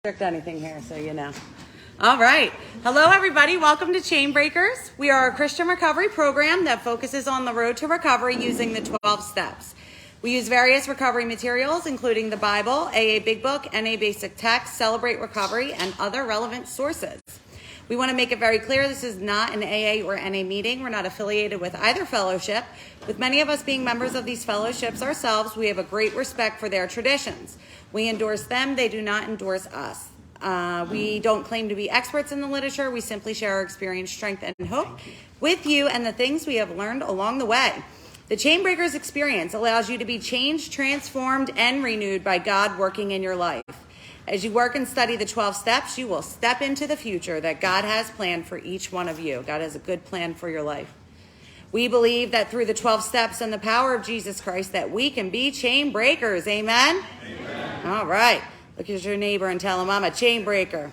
restrict anything here, so you know. All right. Hello, everybody. Welcome to Chain Breakers. We are a Christian recovery program that focuses on the road to recovery using the 12 steps. We use various recovery materials, including the Bible, AA Big Book, NA Basic Text, Celebrate Recovery, and other relevant sources. We want to make it very clear this is not an AA or NA meeting. We're not affiliated with either fellowship. With many of us being members of these fellowships ourselves, we have a great respect for their traditions. We endorse them. They do not endorse us. We don't claim to be experts in the literature. We simply share our experience, strength, and hope with you and the things we have learned along the way. The Chain Breakers experience allows you to be changed, transformed, and renewed by God working in your life. As you work and study the 12 steps, you will step into the future that God has planned for each one of you. God has a good plan for your life. We believe that through the 12 steps and the power of Jesus Christ that we can be chain breakers. Amen? Amen. All right. Look at your neighbor and tell him, I'm a chain breaker.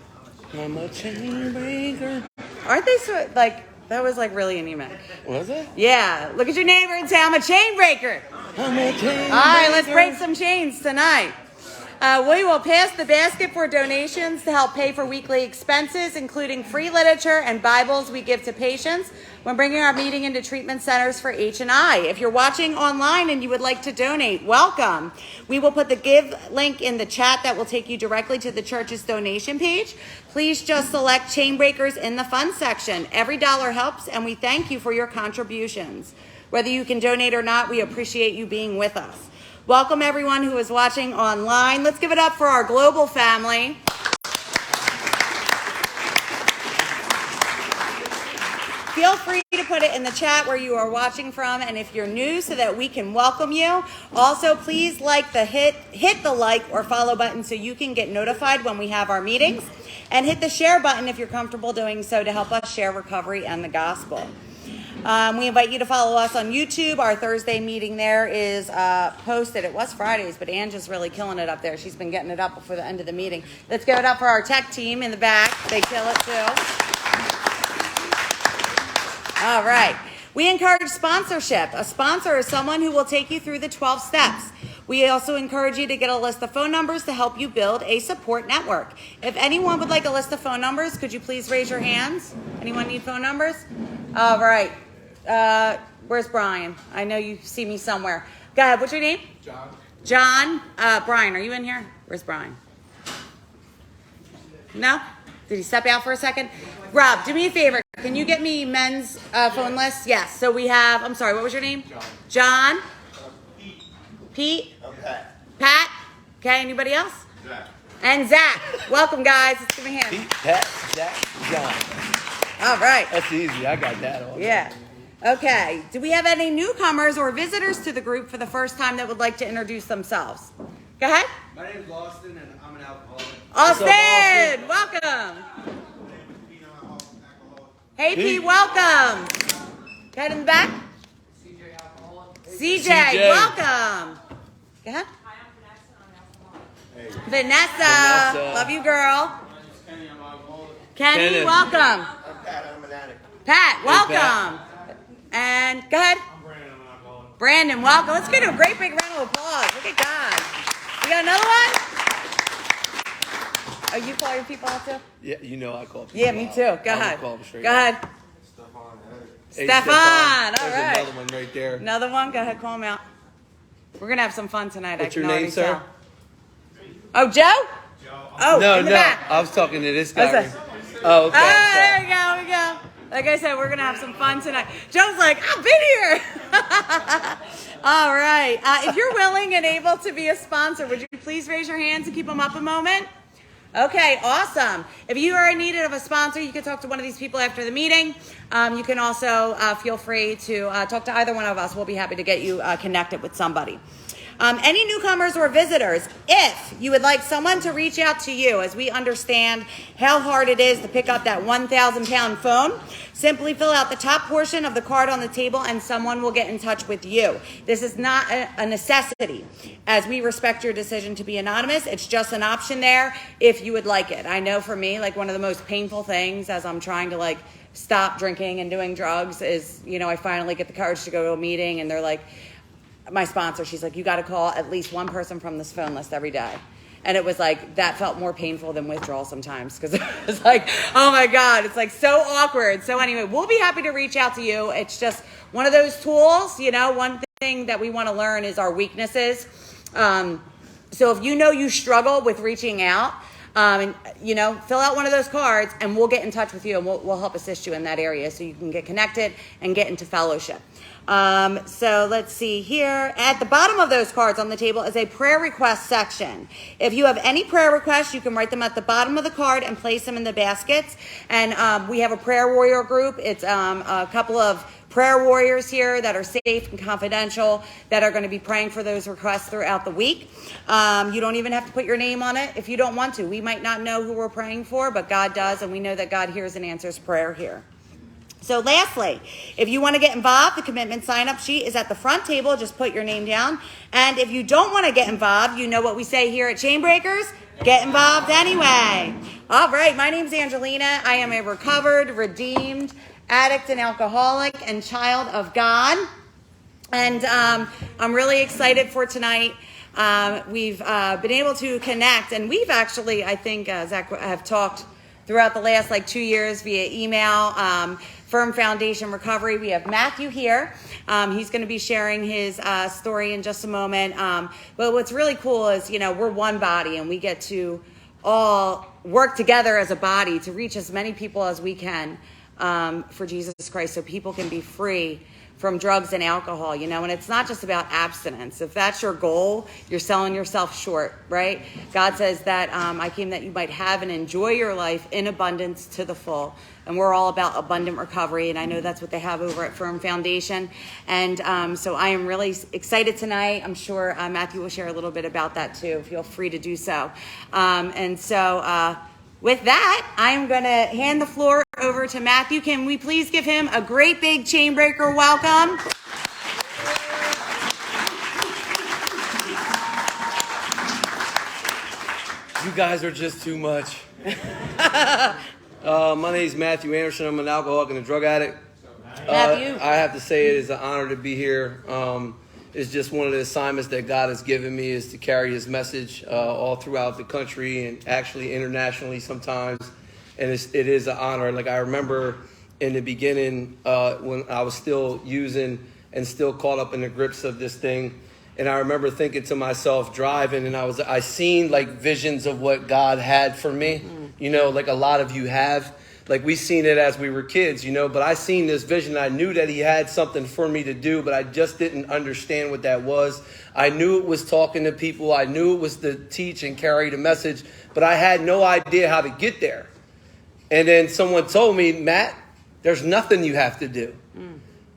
I'm a chain breaker. Aren't they so, like, that was like really anemic. Was it? Yeah. Look at your neighbor and say, I'm a chain breaker. I'm a chain breaker. All right, let's break some chains tonight. We will pass the basket for donations to help pay for weekly expenses, including free literature and Bibles we give to patients when bringing our meeting into treatment centers for H&I. If you're watching online and you would like to donate, welcome. We will put the give link in the chat that will take you directly to the church's donation page. Please just select Chain Breakers in the fund section. Every dollar helps, and we thank you for your contributions. Whether you can donate or not, we appreciate you being with us. Welcome everyone who is watching online. Let's give it up for our global family. Feel free to put it in the chat where you are watching from, and if you're new, so that we can welcome you. Also, please hit the like or follow button so you can get notified when we have our meetings, and hit the share button if you're comfortable doing so to help us share recovery and the gospel. We invite you to follow us on YouTube. Our Thursday meeting there is posted. It was Fridays, but Ange is really killing it up there. She's been getting it up before the end of the meeting. Let's give it up for our tech team in the back. They kill it too. All right. We encourage sponsorship. A sponsor is someone who will take you through the 12 steps. We also encourage you to get a list of phone numbers to help you build a support network. If anyone would like a list of phone numbers, could you please raise your hands? Anyone need phone numbers? All right. Where's Brian? I know you see me somewhere. Go ahead. What's your name? John. John. Brian, are you in here? Where's Brian? No? Did he step out for a second? Rob, do me a favor. Can you get me men's phone list? Yes. So we have, I'm sorry, what was your name? John. John? Pete? Pat. Pat? Okay, anybody else? Zach. And Zach. Welcome, guys. Let's give a hand. Pete, Pat, Zach, John. All right. That's easy. I got that all. Yeah. Okay. Do we have any newcomers or visitors to the group for the first time that would like to introduce themselves? Go ahead. My name is Austin, and I'm an alcoholic. Austin, welcome. Hey, Pete, welcome. Go ahead in the back. CJ alcoholic. CJ, welcome. Go ahead. Hi, I'm Vanessa, and I'm alcoholic. Vanessa. Vanessa. Love you, girl. Kenny, I'm alcoholic. Kenny, Kenneth. welcome. I'm Pat, I'm an addict. Pat, welcome. And go ahead. I'm Brandon, I'm an alcoholic. Brandon, welcome. Let's give a great big round of applause. Look at God. We got another one? Oh, you call your people out too? Yeah, you know I call people Yeah, me out. too. Go I would ahead. call them straight Go out. ahead. Hey, Stefan, all There's right. another one right there. Another one? Go ahead, call him out. We're going to have some fun tonight. What's I can your name, already sir? tell. Oh, Joe? Oh, No, in the no. back. I was talking to this What's guy. that? Oh, okay. Oh, there we go. Like I said, we're going to have some fun tonight. Joe's like, I've been here. All right. If you're willing and able to be a sponsor, would you please raise your hands and keep them up a moment? Okay, awesome. If you are in need of a sponsor, you can talk to one of these people after the meeting. You can also feel free to talk to either one of us. We'll be happy to get you connected with somebody. Any newcomers or visitors, if you would like someone to reach out to you, as we understand how hard it is to pick up that 1,000-pound phone, simply fill out the top portion of the card on the table and someone will get in touch with you. This is not a necessity, as we respect your decision to be anonymous. It's just an option there if you would like it. I know for me, like one of the most painful things as I'm trying to stop drinking and doing drugs is, I finally get the courage to go to a meeting and they're like, my sponsor, she's like, you got to call at least one person from this phone list every day. And it was like, that felt more painful than withdrawal sometimes because it was like, oh my God, it's like so awkward. So anyway, we'll be happy to reach out to you. It's just one of those tools, you know, one thing that we want to learn is our weaknesses. So if you know you struggle with reaching out, and, you know, fill out one of those cards and we'll get in touch with you and we'll help assist you in that area so you can get connected and get into fellowship. So let's see here. At the bottom of those cards on the table is a prayer request section. If you have any prayer requests, you can write them at the bottom of the card and place them in the baskets. And we have a prayer warrior group. It's a couple of prayer warriors here that are safe and confidential that are going to be praying for those requests throughout the week. You don't even have to put your name on it if you don't want to. We might not know who we're praying for, but God does, and we know that God hears and answers prayer here. So lastly, if you want to get involved, the commitment sign-up sheet is at the front table. Just put your name down. And if you don't want to get involved, you know what we say here at Chainbreakers, get involved anyway. All right, my name's Angelina. I am a recovered, redeemed addict and alcoholic and child of God. And I'm really excited for tonight. We've been able to connect, and we've actually, I think, Zach, have talked throughout the last 2 years via email. Firm Foundation Recovery. We have Matthew here. He's going to be sharing his story in just a moment. But what's really cool is, you know, we're one body and we get to all work together as a body to reach as many people as we can for Jesus Christ so people can be free from drugs and alcohol, you know, and it's not just about abstinence. If that's your goal, you're selling yourself short, right? God says that I came that you might have and enjoy your life in abundance to the full. And we're all about abundant recovery, and I know that's what they have over at Firm Foundation. And so I am really excited tonight. I'm sure Matthew will share a little bit about that too. Feel free to do so. With that, I'm going to hand the floor over to Matthew. Can we please give him a great big Chainbreaker welcome? You guys are just too much. My name is Matthew Anderson. I'm an alcoholic and a drug addict. Matthew. I have to say it is an honor to be here. It's just one of the assignments that God has given me is to carry his message all throughout the country and actually internationally sometimes. And it is an honor. Like I remember in the beginning when I was still using and still caught up in the grips of this thing. And I remember thinking to myself driving and I seen like visions of what God had for me, you know, like a lot of you have. Like we seen it as we were kids, you know, but I seen this vision. I knew that he had something for me to do, but I just didn't understand what that was. I knew it was talking to people. I knew it was to teach and carry the message, but I had no idea how to get there. And then someone told me, Matt, there's nothing you have to do.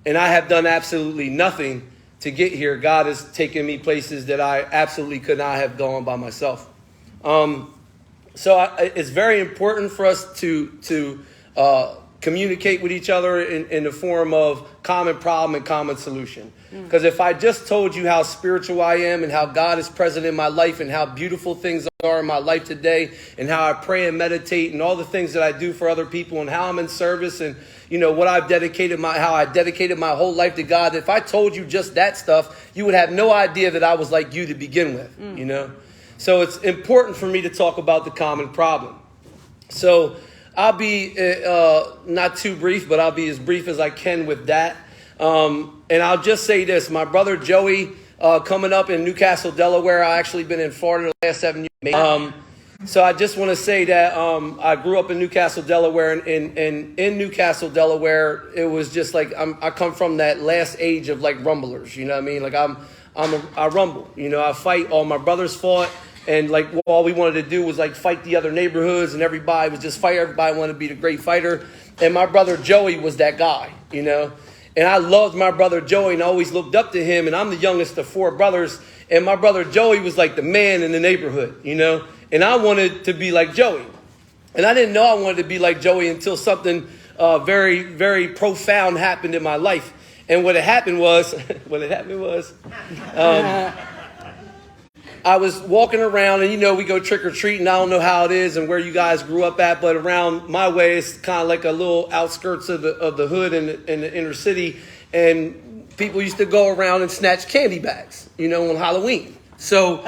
And I have done absolutely nothing to get here. God has taken me places that I absolutely could not have gone by myself. So it's very important for us to communicate with each other in the form of common problem and common solution. Because if I just told you how spiritual I am and how God is present in my life and how beautiful things are in my life today and how I pray and meditate and all the things that I do for other people and how I'm in service and, you know, what I've dedicated how I dedicated my whole life to God, if I told you just that stuff, you would have no idea that I was like you to begin with, you know. So it's important for me to talk about the common problem. So I'll be not too brief, but I'll be as brief as I can with that. And I'll just say this. My brother Joey coming up in Newcastle, Delaware. I've actually been in Florida the last 7 years. So I just want to say that I grew up in Newcastle, Delaware. And in Newcastle, Delaware, it was just like I come from that last age of like rumblers. You know what I mean? Like I rumble. You know, I fight. All my brothers fought. And like all we wanted to do was like fight the other neighborhoods, and everybody was just fight. Everybody wanted to be the great fighter. And my brother Joey was that guy, you know. And I loved my brother Joey and I always looked up to him. And I'm the youngest of 4 brothers. And my brother Joey was like the man in the neighborhood, you know. And I wanted to be like Joey. And I didn't know I wanted to be like Joey until something very, very profound happened in my life. And what had happened was, I was walking around, and you know, we go trick-or-treating. I don't know how it is and where you guys grew up at, but around my way, it's kind of like a little outskirts of the hood in the inner city. And people used to go around and snatch candy bags, you know, on Halloween. So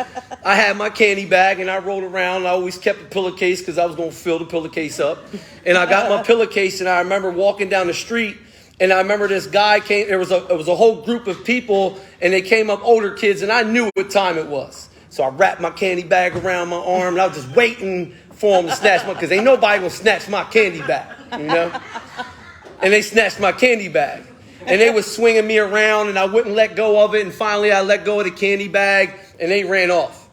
I had my candy bag and I rolled around. I always kept a pillowcase because I was going to fill the pillowcase up. And I got my pillowcase and I remember walking down the street and I remember this guy came. It was a whole group of people and they came up, older kids, and I knew what time it was. So I wrapped my candy bag around my arm and I was just waiting for them to snatch because ain't nobody going to snatch my candy bag, you know? And they snatched my candy bag. And they was swinging me around and I wouldn't let go of it. And finally I let go of the candy bag and they ran off.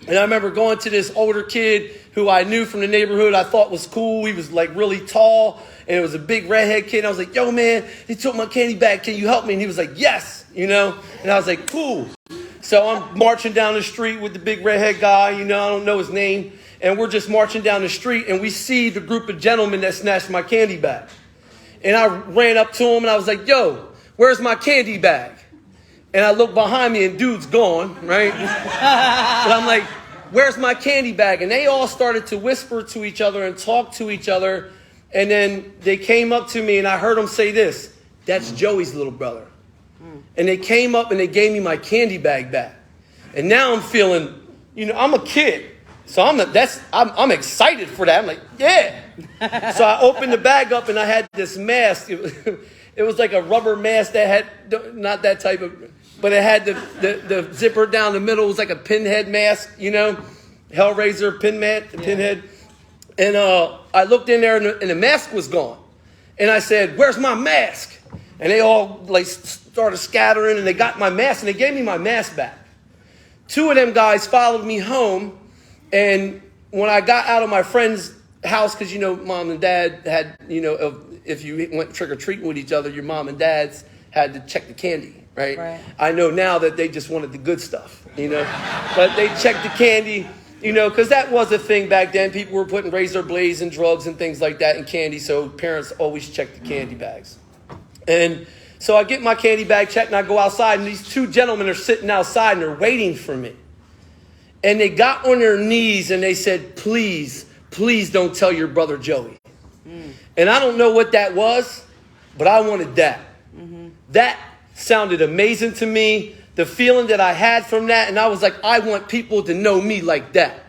And I remember going to this older kid who I knew from the neighborhood I thought was cool. He was like really tall and it was a big redhead kid. And I was like, yo, man, he took my candy bag. Can you help me? And he was like, yes, you know. And I was like, cool. So I'm marching down the street with the big redhead guy. You know, I don't know his name. And we're just marching down the street and we see the group of gentlemen that snatched my candy bag. And I ran up to him and I was like, yo, where's my candy bag? And I look behind me and dude's gone, right? But I'm like, where's my candy bag? And they all started to whisper to each other and talk to each other. And then they came up to me and I heard them say this, that's Joey's little brother. And they came up and they gave me my candy bag back. And now I'm feeling, you know, I'm a kid. So I'm excited for that. I'm like, yeah. So I opened the bag up and I had this mask. It was like a rubber mask that had, not that type of, but it had the zipper down the middle. It was like a pinhead mask, you know, Hellraiser pinhead. And I looked in there and the mask was gone. And I said, where's my mask? And they all like started scattering and they got my mask and they gave me my mask back. Two of them guys followed me home. And when I got out of my friend's house, because, you know, mom and dad had, you know, if you went trick-or-treating with each other, your mom and dads had to check the candy, right? I know now that they just wanted the good stuff, you know. But they checked the candy, you know, because that was a thing back then. People were putting razor blades and drugs and things like that in candy, so parents always checked the candy bags. And so I get my candy bag checked and I go outside, and these two gentlemen are sitting outside and they're waiting for me. And they got on their knees and they said, please, please don't tell your brother Joey. And I don't know what that was, but I wanted that. That sounded amazing to me. The feeling that I had from that. And I was like, I want people to know me like that.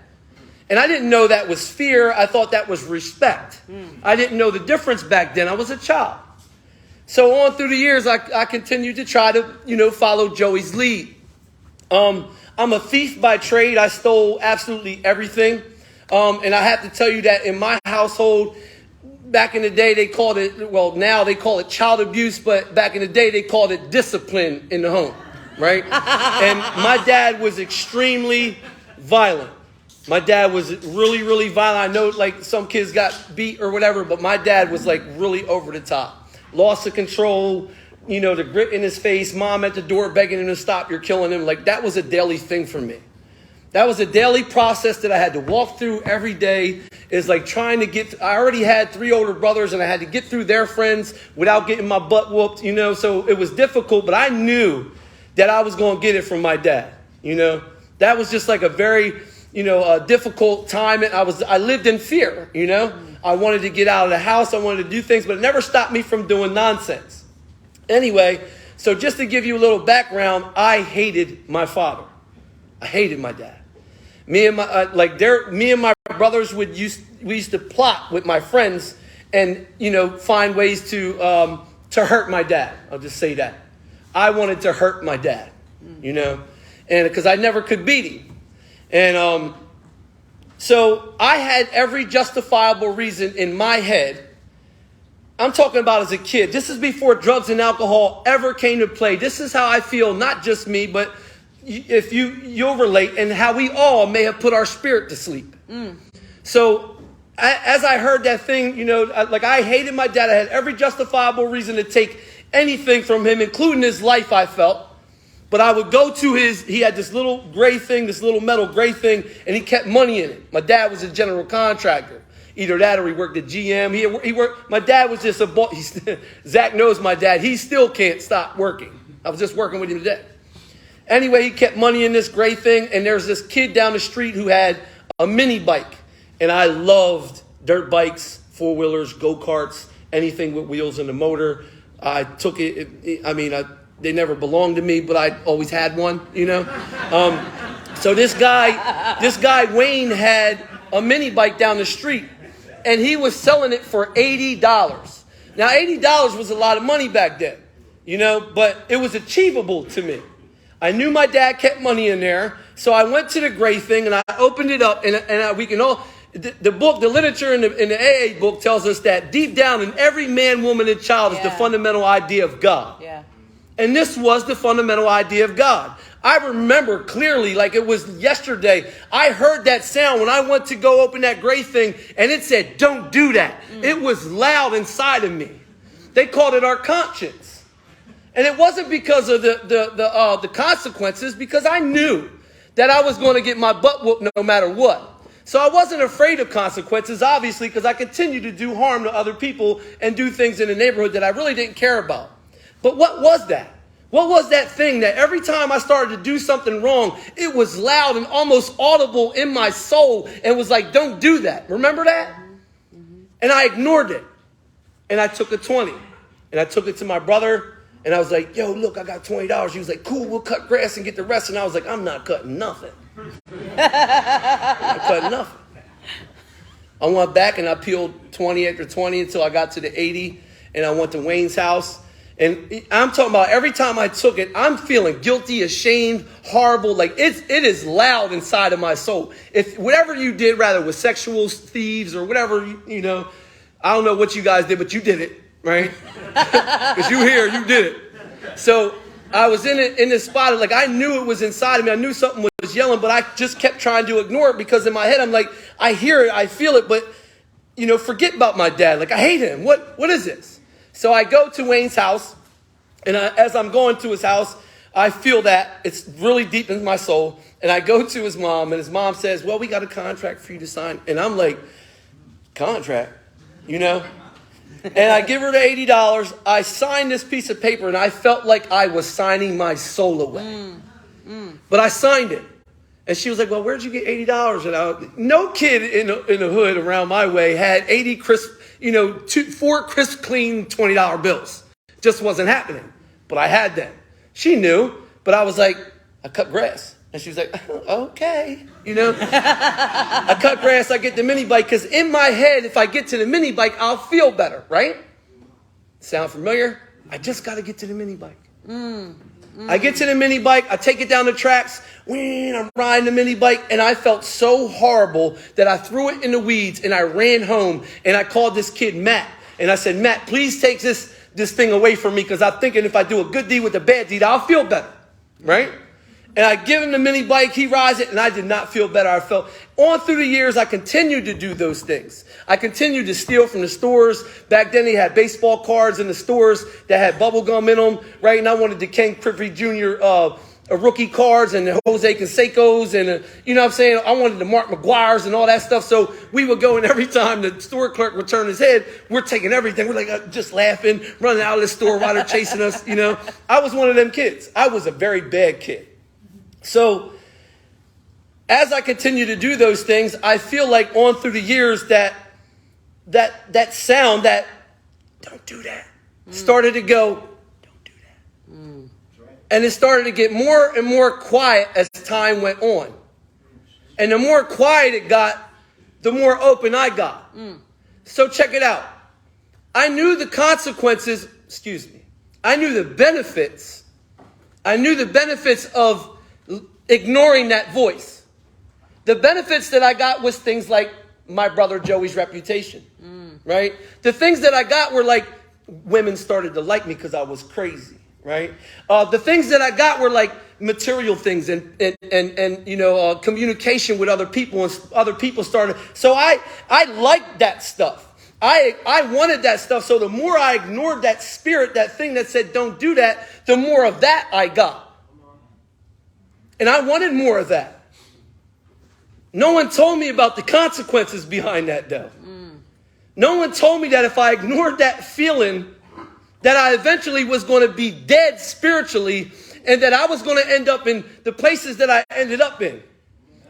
And I didn't know that was fear. I thought that was respect. I didn't know the difference back then. I was a child. So on through the years, I continued to try to, you know, follow Joey's lead. I'm a thief by trade. I stole absolutely everything. And I have to tell you that in my household, back in the day, they called it, well, now they call it child abuse, but back in the day, they called it discipline in the home, right? And my dad was extremely violent. My dad was really, really violent. I know like some kids got beat or whatever, but my dad was like really over the top. Loss of control, you know, the grit in his face, mom at the door begging him to stop, you're killing him. Like that was a daily thing for me. That was a daily process that I had to walk through every day. Is like trying to get, I already had 3 older brothers and I had to get through their friends without getting my butt whooped, you know. So it was difficult, but I knew that I was going to get it from my dad, you know. That was just like a very, you know, difficult time. And I lived in fear, you know. I wanted to get out of the house. I wanted to do things, but it never stopped me from doing nonsense. Anyway, so just to give you a little background, I hated my father. I hated my dad. Me and my brothers we used to plot with my friends and, you know, find ways to hurt my dad. I'll just say that. I wanted to hurt my dad, you know, and because I never could beat him. And so I had every justifiable reason in my head. I'm talking about as a kid. This is before drugs and alcohol ever came to play. This is how I feel, not just me, but if you'll relate, and how we all may have put our spirit to sleep. So as I heard that thing, you know, like I hated my dad. I had every justifiable reason to take anything from him, including his life, I felt. But I would go to he had this little gray thing, this little metal gray thing, and he kept money in it. My dad was a general contractor. Either that or he worked at GM. He worked. My dad was just a boss. Zach knows my dad. He still can't stop working. I was just working with him today. Anyway, he kept money in this gray thing, and there's this kid down the street who had a mini bike. And I loved dirt bikes, four-wheelers, go-karts, anything with wheels and a motor. I took it. They never belonged to me, but I always had one, you know. So this guy Wayne had a mini bike down the street, and he was selling it for $80. Now, $80 was a lot of money back then, you know, but it was achievable to me. I knew my dad kept money in there, so I went to the gray thing and I opened it up, and we can all, the book, the literature in the AA book tells us that deep down in every man, woman, and child is the fundamental idea of God. Yeah. And this was the fundamental idea of God. I remember clearly, like it was yesterday, I heard that sound when I went to go open that gray thing, and it said, don't do that. It was loud inside of me. They called it our conscience. And it wasn't because of the consequences, because I knew that I was going to get my butt whooped no matter what. So I wasn't afraid of consequences, obviously, because I continued to do harm to other people and do things in the neighborhood that I really didn't care about. But what was that? What was that thing that every time I started to do something wrong, it was loud and almost audible in my soul and was like, don't do that. Remember that? And I ignored it. And I took a 20. And I took it to my brother. And I was like, yo, look, I got $20. He was like, cool, we'll cut grass and get the rest. And I was like, I'm not cutting nothing. I'm not cutting nothing. I went back and I peeled 20 after 20 until I got to the 80. And I went to Wayne's house. And I'm talking about every time I took it, I'm feeling guilty, ashamed, horrible. Like it is loud inside of my soul. If whatever you did, rather with sexual thieves or whatever, you know, I don't know what you guys did, but you did it, right? Because you here, you did it. So I was in this spot, like I knew it was inside of me. I knew something was yelling, but I just kept trying to ignore it because in my head, I'm like, I hear it, I feel it, but, you know, forget about my dad. Like I hate him. What is this? So I go to Wayne's house, and as I'm going to his house, I feel that it's really deep in my soul. And I go to his mom, and his mom says, well, we got a contract for you to sign. And I'm like, contract? You know? And I give her the $80. I signed this piece of paper, and I felt like I was signing my soul away. But I signed it. And she was like, well, where'd you get $80? And no kid in the hood around my way had 80 crisp, you know, 4 crisp, clean $20 bills. Just wasn't happening. But I had them. She knew, but I was like, I cut grass. And she was like, okay. You know, I cut grass, I get the mini bike, because in my head, if I get to the mini bike, I'll feel better, right? Sound familiar? I just got to get to the mini bike. I get to the mini bike, I take it down the tracks, I'm riding the mini bike, and I felt so horrible that I threw it in the weeds, and I ran home, and I called this kid Matt, and I said, Matt, please take this thing away from me, because I'm thinking if I do a good deed with a bad deed, I'll feel better, right? And I give him the mini bike, he rides it, and I did not feel better. I felt, on through the years, I continued to do those things. I continued to steal from the stores. Back then, they had baseball cards in the stores that had bubble gum in them, right? And I wanted the Ken Griffey Jr. Rookie cards and the Jose Canseco's and, you know what I'm saying? I wanted the Mark McGuire's and all that stuff. So we would go, and every time the store clerk would turn his head, we're taking everything. We're like just laughing, running out of the store while they're chasing us, you know? I was one of them kids. I was a very bad kid. So as I continue to do those things, I feel like on through the years that sound, that don't do that, started to go, don't do that. And it started to get more and more quiet as time went on. And the more quiet it got, the more open I got. So check it out. I knew the consequences, I knew the benefits. I knew the benefits of ignoring that voice. The benefits that I got was things like my brother Joey's reputation, right? The things that I got were like women started to like me because I was crazy, right? The things that I got were like material things and you know, communication with other people, and other people started. So I liked that stuff. I wanted that stuff. So the more I ignored that spirit, that thing that said don't do that, the more of that I got. And I wanted more of that. No one told me about the consequences behind that, though. No one told me that if I ignored that feeling, that I eventually was going to be dead spiritually, and that I was going to end up in the places that I ended up in.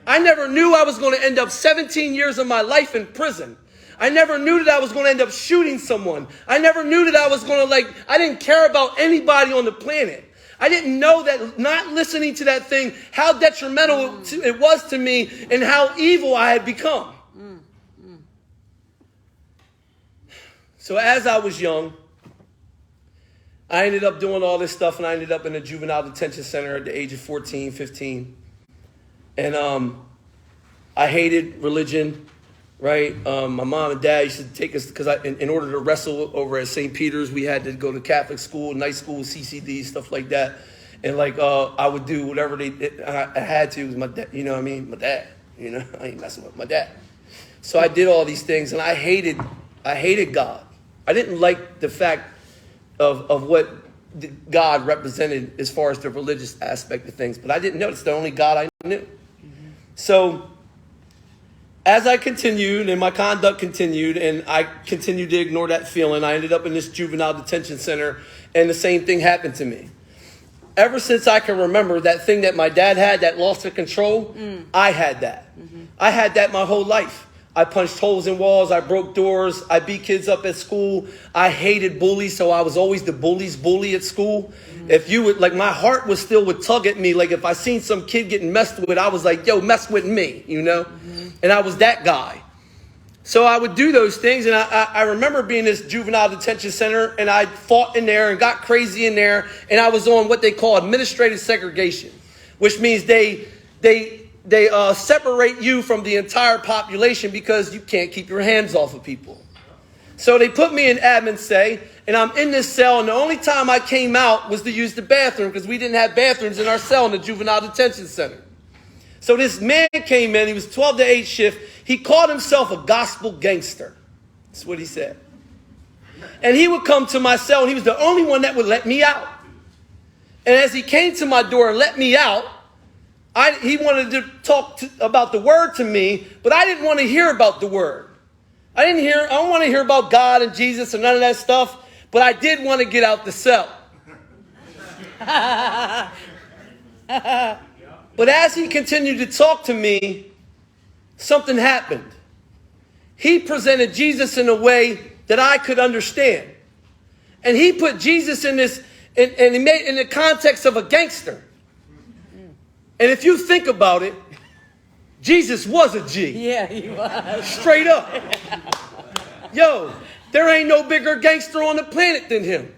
I never knew I was going to end up 17 years of my life in prison. I never knew that I was going to end up shooting someone. I never knew that I was going to I didn't care about anybody on the planet. I didn't know that not listening to that thing, how detrimental it was to me and how evil I had become. So as I was young, I ended up doing all this stuff, and I ended up in a juvenile detention center at the age of 14, 15. And I hated religion, right? My mom and dad used to take us, because in order to wrestle over at St. Peter's, we had to go to Catholic school, night school, CCD, stuff like that. And like I would do whatever I had to. It was my dad, you know what I mean? My dad, you know, I ain't messing with my dad. So I did all these things, and I hated God. I didn't like the fact of what God represented as far as the religious aspect of things. But I didn't know it's the only God I knew. So as I continued and my conduct continued and I continued to ignore that feeling, I ended up in this juvenile detention center, and the same thing happened to me. Ever since I can remember, that thing that my dad had, that loss of control, I had that. I had that my whole life. I punched holes in walls. I broke doors. I beat kids up at school. I hated bullies, so I was always the bully's bully at school. If you would, like, my heart was still would tug at me. Like, if I seen some kid getting messed with, I was like, yo, mess with me, you know? And I was that guy. So I would do those things, and I remember being in this juvenile detention center, and I fought in there and got crazy in there, and I was on what they call administrative segregation, which means they separate you from the entire population because you can't keep your hands off of people. So they put me in admin say, and I'm in this cell, and the only time I came out was to use the bathroom because we didn't have bathrooms in our cell in the juvenile detention center. So this man came in, he was 12 to 8 shift. He called himself a gospel gangster. That's what he said. And he would come to my cell, and he was the only one that would let me out. And as he came to my door and let me out, he wanted to talk about the word to me, but I didn't want to hear about the word. I don't want to hear about God and Jesus and none of that stuff, but I did want to get out the cell. But as he continued to talk to me, something happened. He presented Jesus in a way that I could understand. And he put Jesus in this, and he made in the context of a gangster. And if you think about it, Jesus was a G. Yeah, he was. Straight up. Yo, there ain't no bigger gangster on the planet than him.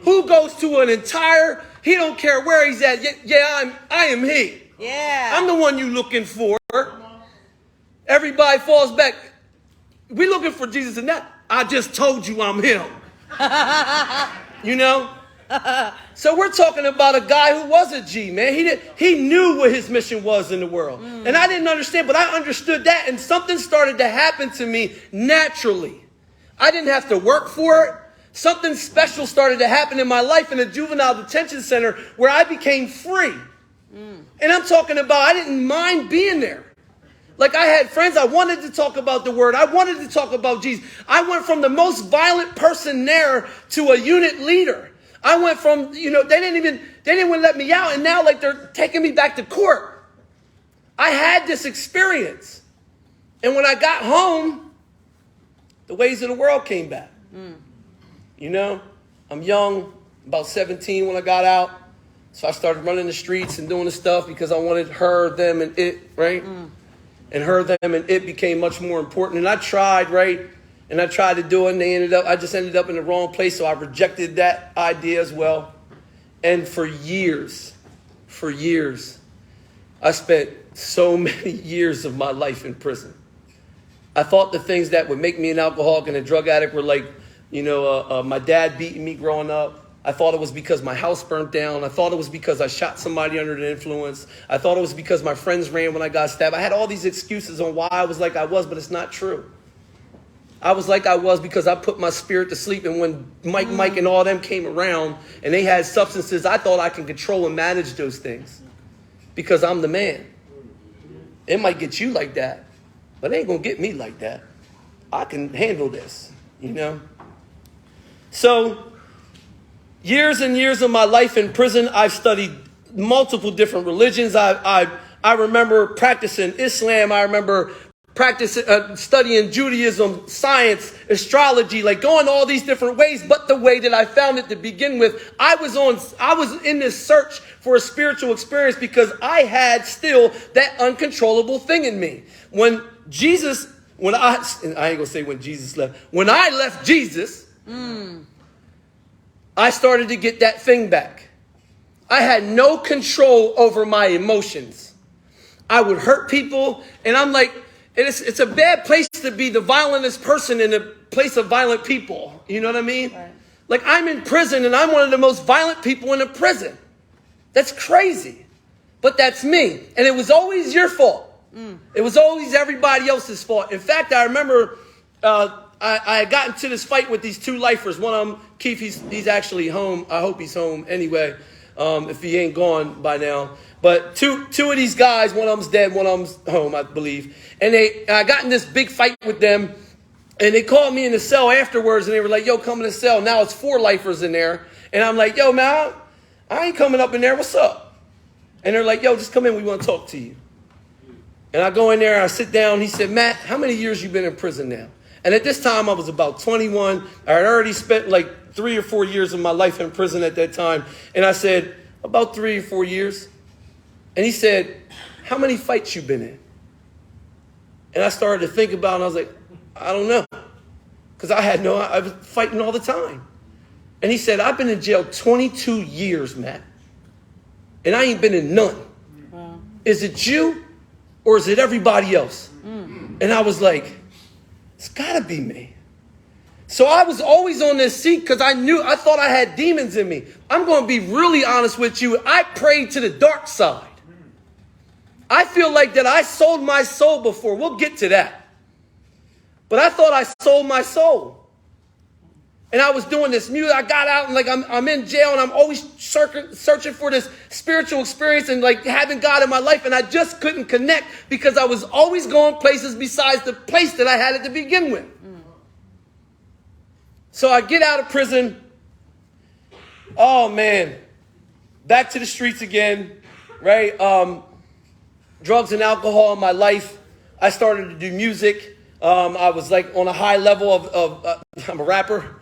Who goes to an entire, he don't care where he's at. Yeah, I am he. Yeah. I'm the one you looking for. Everybody falls back. We looking for Jesus and that. I just told you I'm him. You know? So we're talking about a guy who was a G, man. He knew what his mission was in the world. And I didn't understand, but I understood that. And something started to happen to me naturally. I didn't have to work for it. Something special started to happen in my life in a juvenile detention center where I became free. And I'm talking about, I didn't mind being there. Like, I had friends, I wanted to talk about the word. I wanted to talk about Jesus. I went from the most violent person there to a unit leader. I went from, they didn't even let me out. And now, like, they're taking me back to court. I had this experience. And when I got home, the ways of the world came back. You know, I'm young, about 17 when I got out. So I started running the streets and doing the stuff because I wanted her, them, and it, right? And her, them, and it became much more important. And I tried, right? And I tried to do it, and I just ended up in the wrong place. So I rejected that idea as well. And for years, I spent so many years of my life in prison. I thought the things that would make me an alcoholic and a drug addict were like, my dad beating me growing up. I thought it was because my house burnt down. I thought it was because I shot somebody under the influence. I thought it was because my friends ran when I got stabbed. I had all these excuses on why I was like I was, but it's not true. I was like I was because I put my spirit to sleep. And when Mike and all them came around and they had substances, I thought I can control and manage those things because I'm the man. It might get you like that, but it ain't going to get me like that. I can handle this, So years and years of my life in prison, I've studied multiple different religions. I remember practicing Islam. I remember studying Judaism, science, astrology, like going all these different ways. But the way that I found it to begin with, I was in this search for a spiritual experience because I had still that uncontrollable thing in me. When I ain't gonna say when Jesus left. When I left Jesus, I started to get that thing back. I had no control over my emotions. I would hurt people, and I'm like, it's a bad place to be the violentest person in a place of violent people. You know what I mean? Right. Like, I'm in prison, and I'm one of the most violent people in a prison. That's crazy. But that's me. And it was always your fault. It was always everybody else's fault. In fact, I remember I had gotten to this fight with these two lifers. One of them, Keith, he's actually home. I hope he's home anyway, if he ain't gone by now. But two of these guys, one of them's dead, one of them's home, I believe. And I got in this big fight with them. And they called me in the cell afterwards, and they were like, yo, come in the cell. Now it's 4 lifers in there. And I'm like, yo, man, I ain't coming up in there. What's up? And they're like, yo, just come in. We want to talk to you. And I go in there, I sit down. He said, Matt, how many years you been in prison now? And at this time, I was about 21. I had already spent like 3 or 4 years of my life in prison at that time. And I said, about 3 or 4 years. And he said, how many fights you been in? And I started to think about it, and I was like, I don't know. Because I was fighting all the time. And he said, I've been in jail 22 years, Matt. And I ain't been in none. Wow. Is it you? Or is it everybody else? And I was like, it's gotta be me. So I was always on this seat because I thought I had demons in me. I'm going to be really honest with you. I prayed to the dark side. I feel like that I sold my soul before. We'll get to that. But I thought I sold my soul. And I was doing this music. I got out and like I'm in jail and I'm always searching for this spiritual experience and like having God in my life. And I just couldn't connect because I was always going places besides the place that I had it to begin with. So I get out of prison. Oh man, back to the streets again, right? Drugs and alcohol in my life. I started to do music. I was like on a high level of I'm a rapper.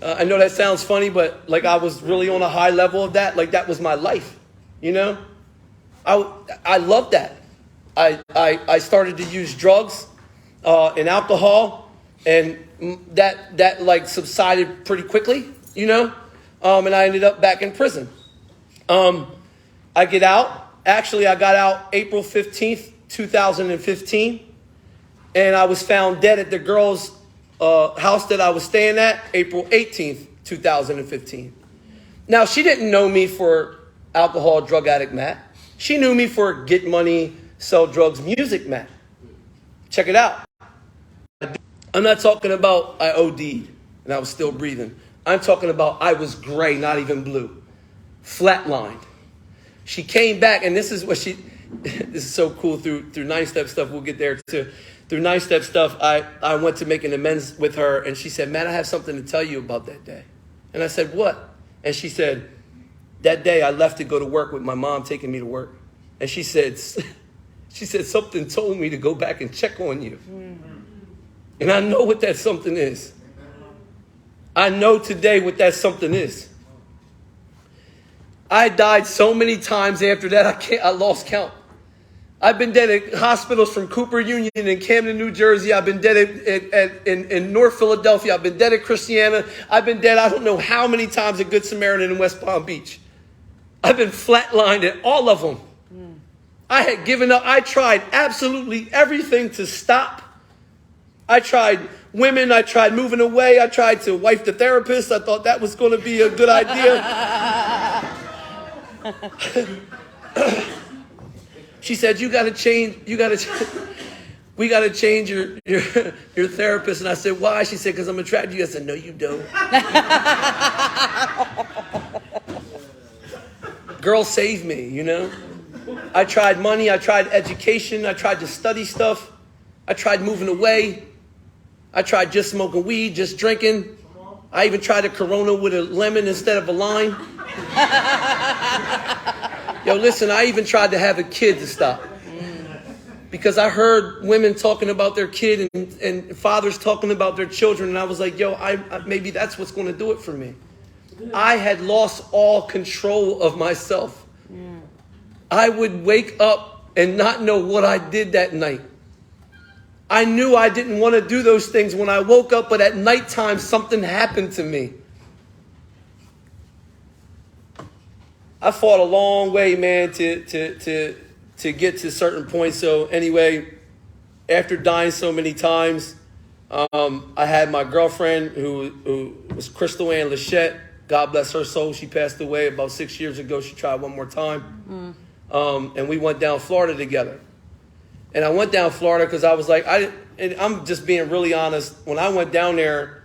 I know that sounds funny, but like I was really on a high level of that. Like that was my life, you know? I loved that. I started to use drugs and alcohol, and that like subsided pretty quickly, you know? And I ended up back in prison. I get out. Actually, I got out April 15th, 2015. And I was found dead at the girl's house that I was staying at, April 18th, 2015. Now, she didn't know me for alcohol, drug addict Matt. She knew me for get money, sell drugs, music Matt. Check it out. I'm not talking about I OD'd and I was still breathing. I'm talking about I was gray, not even blue. Flatlined. She came back, and this is what this is so cool through 9-step stuff. We'll get there too. Through 9-step stuff, I went to make an amends with her, and she said, Matt, I have something to tell you about that day. And I said, what? And she said, that day I left to go to work with my mom taking me to work. And she said, something told me to go back and check on you. And I know what that something is. I know today what that something is. I died so many times after that, I lost count. I've been dead at hospitals from Cooper Union in Camden, New Jersey. I've been dead in North Philadelphia. I've been dead at Christiana. I've been dead I don't know how many times at Good Samaritan in West Palm Beach. I've been flatlined at all of them. I had given up. I tried absolutely everything to stop. I tried women. I tried moving away. I tried to wife the therapist. I thought that was going to be a good idea. She said, we got to change your therapist. And I said, why? She said, because I'm attracted to you. I said, no, you don't. Girl, save me, you know? I tried money. I tried education. I tried to study stuff. I tried moving away. I tried just smoking weed, just drinking. I even tried a Corona with a lemon instead of a lime. Yo, listen, I even tried to have a kid to stop. because I heard women talking about their kid and fathers talking about their children. And I was like, yo, maybe that's what's going to do it for me. I had lost all control of myself. I would wake up and not know what I did that night. I knew I didn't want to do those things when I woke up, but at nighttime something happened to me. I fought a long way, man, to get to certain points. So anyway, after dying so many times, I had my girlfriend who was Crystal Ann Lachette. God bless her soul. She passed away about 6 years ago. She tried one more time. And we went down Florida together. And I went down Florida because I was like, I'm just being really honest. When I went down there,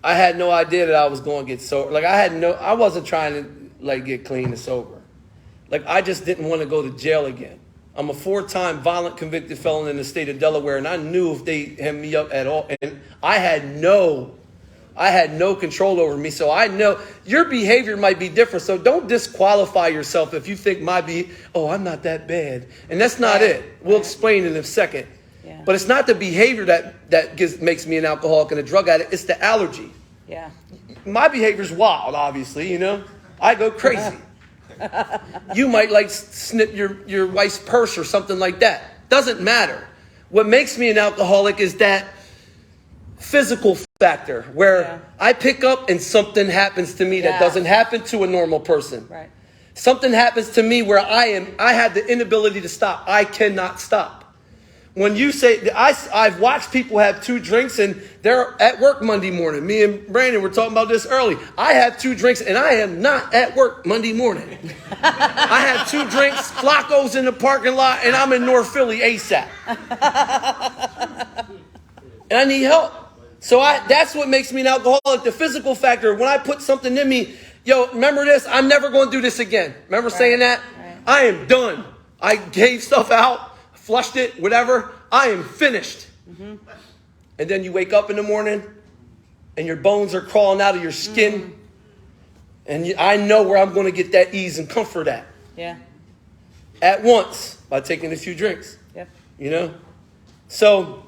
I had no idea that I was going to get sober. Like I wasn't trying to get clean and sober. Like I just didn't want to go to jail again. I'm a 4-time violent convicted felon in the state of Delaware, and I knew if they had me up at all, and I had no control over me. So I know your behavior might be different. So don't disqualify yourself if you think I'm not that bad. And that's not it. We'll explain in a second. Yeah. But it's not the behavior that makes me an alcoholic and a drug addict. It's the allergy. Yeah. My behavior's wild, obviously, I go crazy. You might snip your wife's purse or something like that. Doesn't matter. What makes me an alcoholic is that physical factor where I pick up and something happens to me that doesn't happen to a normal person. Right. Something happens to me where I had the inability to stop. I cannot stop. When you say, I've watched people have 2 drinks and they're at work Monday morning. Me and Brandon were talking about this early. I have 2 drinks and I am not at work Monday morning. I have 2 drinks, Flacco's in the parking lot, and I'm in North Philly ASAP. And I need help. So that's what makes me an alcoholic, the physical factor. When I put something in me, remember this? I'm never going to do this again. Remember saying that? Right. I am done. I gave stuff out, flushed it, whatever. I am finished. Mm-hmm. And then you wake up in the morning and your bones are crawling out of your skin. And I know where I'm going to get that ease and comfort at. Yeah. At once by taking a few drinks. Yep. So...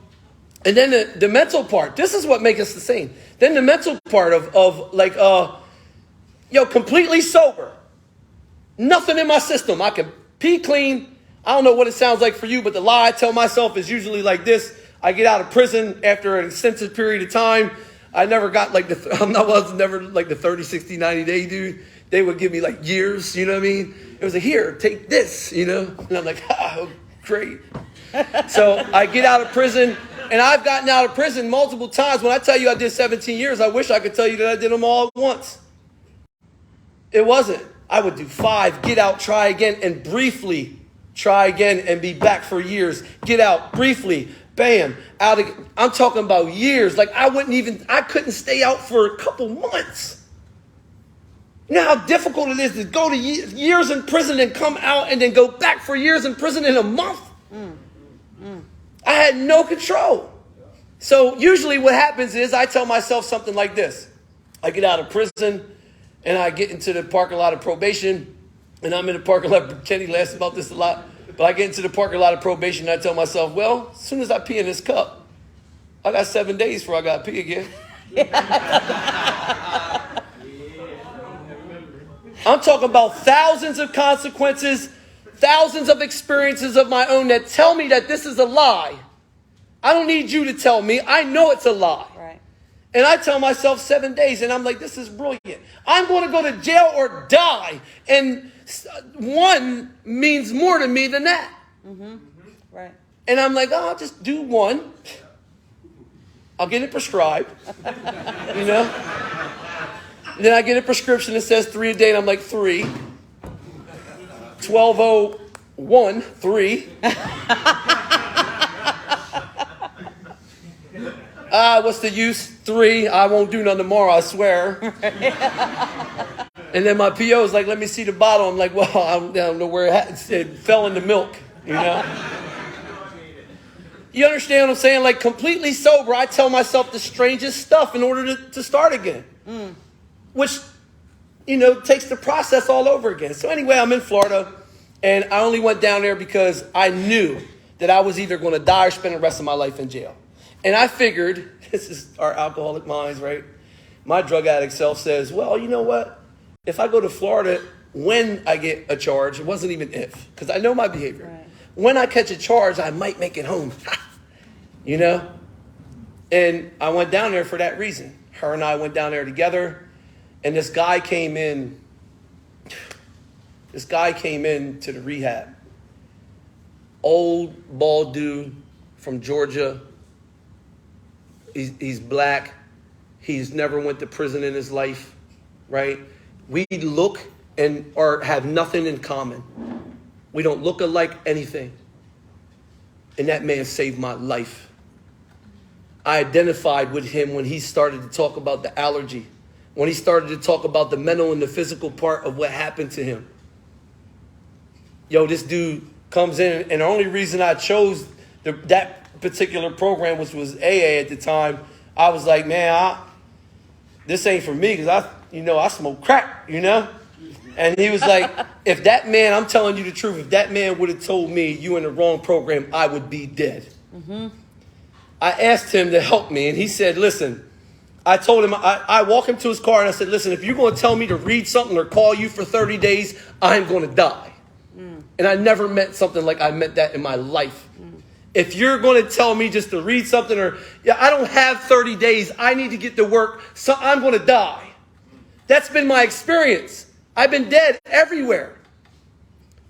And then the mental part, this is what makes us the same. Then the mental part of completely sober. Nothing in my system. I can pee clean. I don't know what it sounds like for you, but the lie I tell myself is usually like this. I get out of prison after an extensive period of time. I never got I was never like the 30, 60, 90 day dude. They would give me years, you know what I mean? It was here, take this, And I'm like, great. So I get out of prison. And I've gotten out of prison multiple times. When I tell you I did 17 years, I wish I could tell you that I did them all at once. It wasn't. I would do 5, get out, try again, and briefly try again and be back for years. Get out, briefly, bam, out again. I'm talking about years. I couldn't stay out for a couple months. You know how difficult it is to go to years in prison and come out and then go back for years in prison in a month? I had no control. So usually what happens is I tell myself something like this. I get out of prison and I get into the parking lot of probation, and I'm in the parking lot. Kenny laughs about this a lot, but I get into the parking lot of probation and I tell myself, well, as soon as I pee in this cup, I got 7 days before I got to pee again. I'm talking about thousands of consequences, thousands of experiences of my own that tell me that this is a lie. I don't need you to tell me. I know it's a lie. Right. And I tell myself 7 days, and I'm like, this is brilliant. I'm going to go to jail or die. And 1 means more to me than that. Mm-hmm. Right. And I'm like, I'll just do 1. I'll get it prescribed, And then I get a prescription that says 3 a day, and I'm like, 3. 12:01, 3. What's the use? 3. I won't do nothing tomorrow, I swear. And then my PO is like, let me see the bottle. I'm like, well, I don't know where it fell in the milk, You understand what I'm saying? Completely sober, I tell myself the strangest stuff in order to start again. Which, takes the process all over again. So anyway, I'm in Florida, and I only went down there because I knew that I was either going to die or spend the rest of my life in jail. And I figured, this is our alcoholic minds, right? My drug addict self says, well, you know what? If I go to Florida when I get a charge, it wasn't even if, because I know my behavior. Right. When I catch a charge, I might make it home, you know? And I went down there for that reason. Her and I went down there together, and this guy came in to the rehab. Old, bald dude from Georgia. He's black. He's never went to prison in his life, right? We look and or have nothing in common. We don't look alike anything. And that man saved my life. I identified with him when he started to talk about the allergy, when he started to talk about the mental and the physical part of what happened to him. Yo, this dude comes in, and the only reason I chose that particular program, which was AA at the time, I was like, man, this ain't for me, because I smoke crack, you know? And he was like, if that man, I'm telling you the truth, if that man would have told me you in the wrong program, I would be dead. Mm-hmm. I asked him to help me, and he said, listen, I told him, I walked him to his car, and I said, listen, if you're going to tell me to read something or call you for 30 days, I'm going to die. And I never meant something like I meant that in my life. If you're going to tell me just to read something I don't have 30 days, I need to get to work, so I'm going to die. That's been my experience. I've been dead everywhere.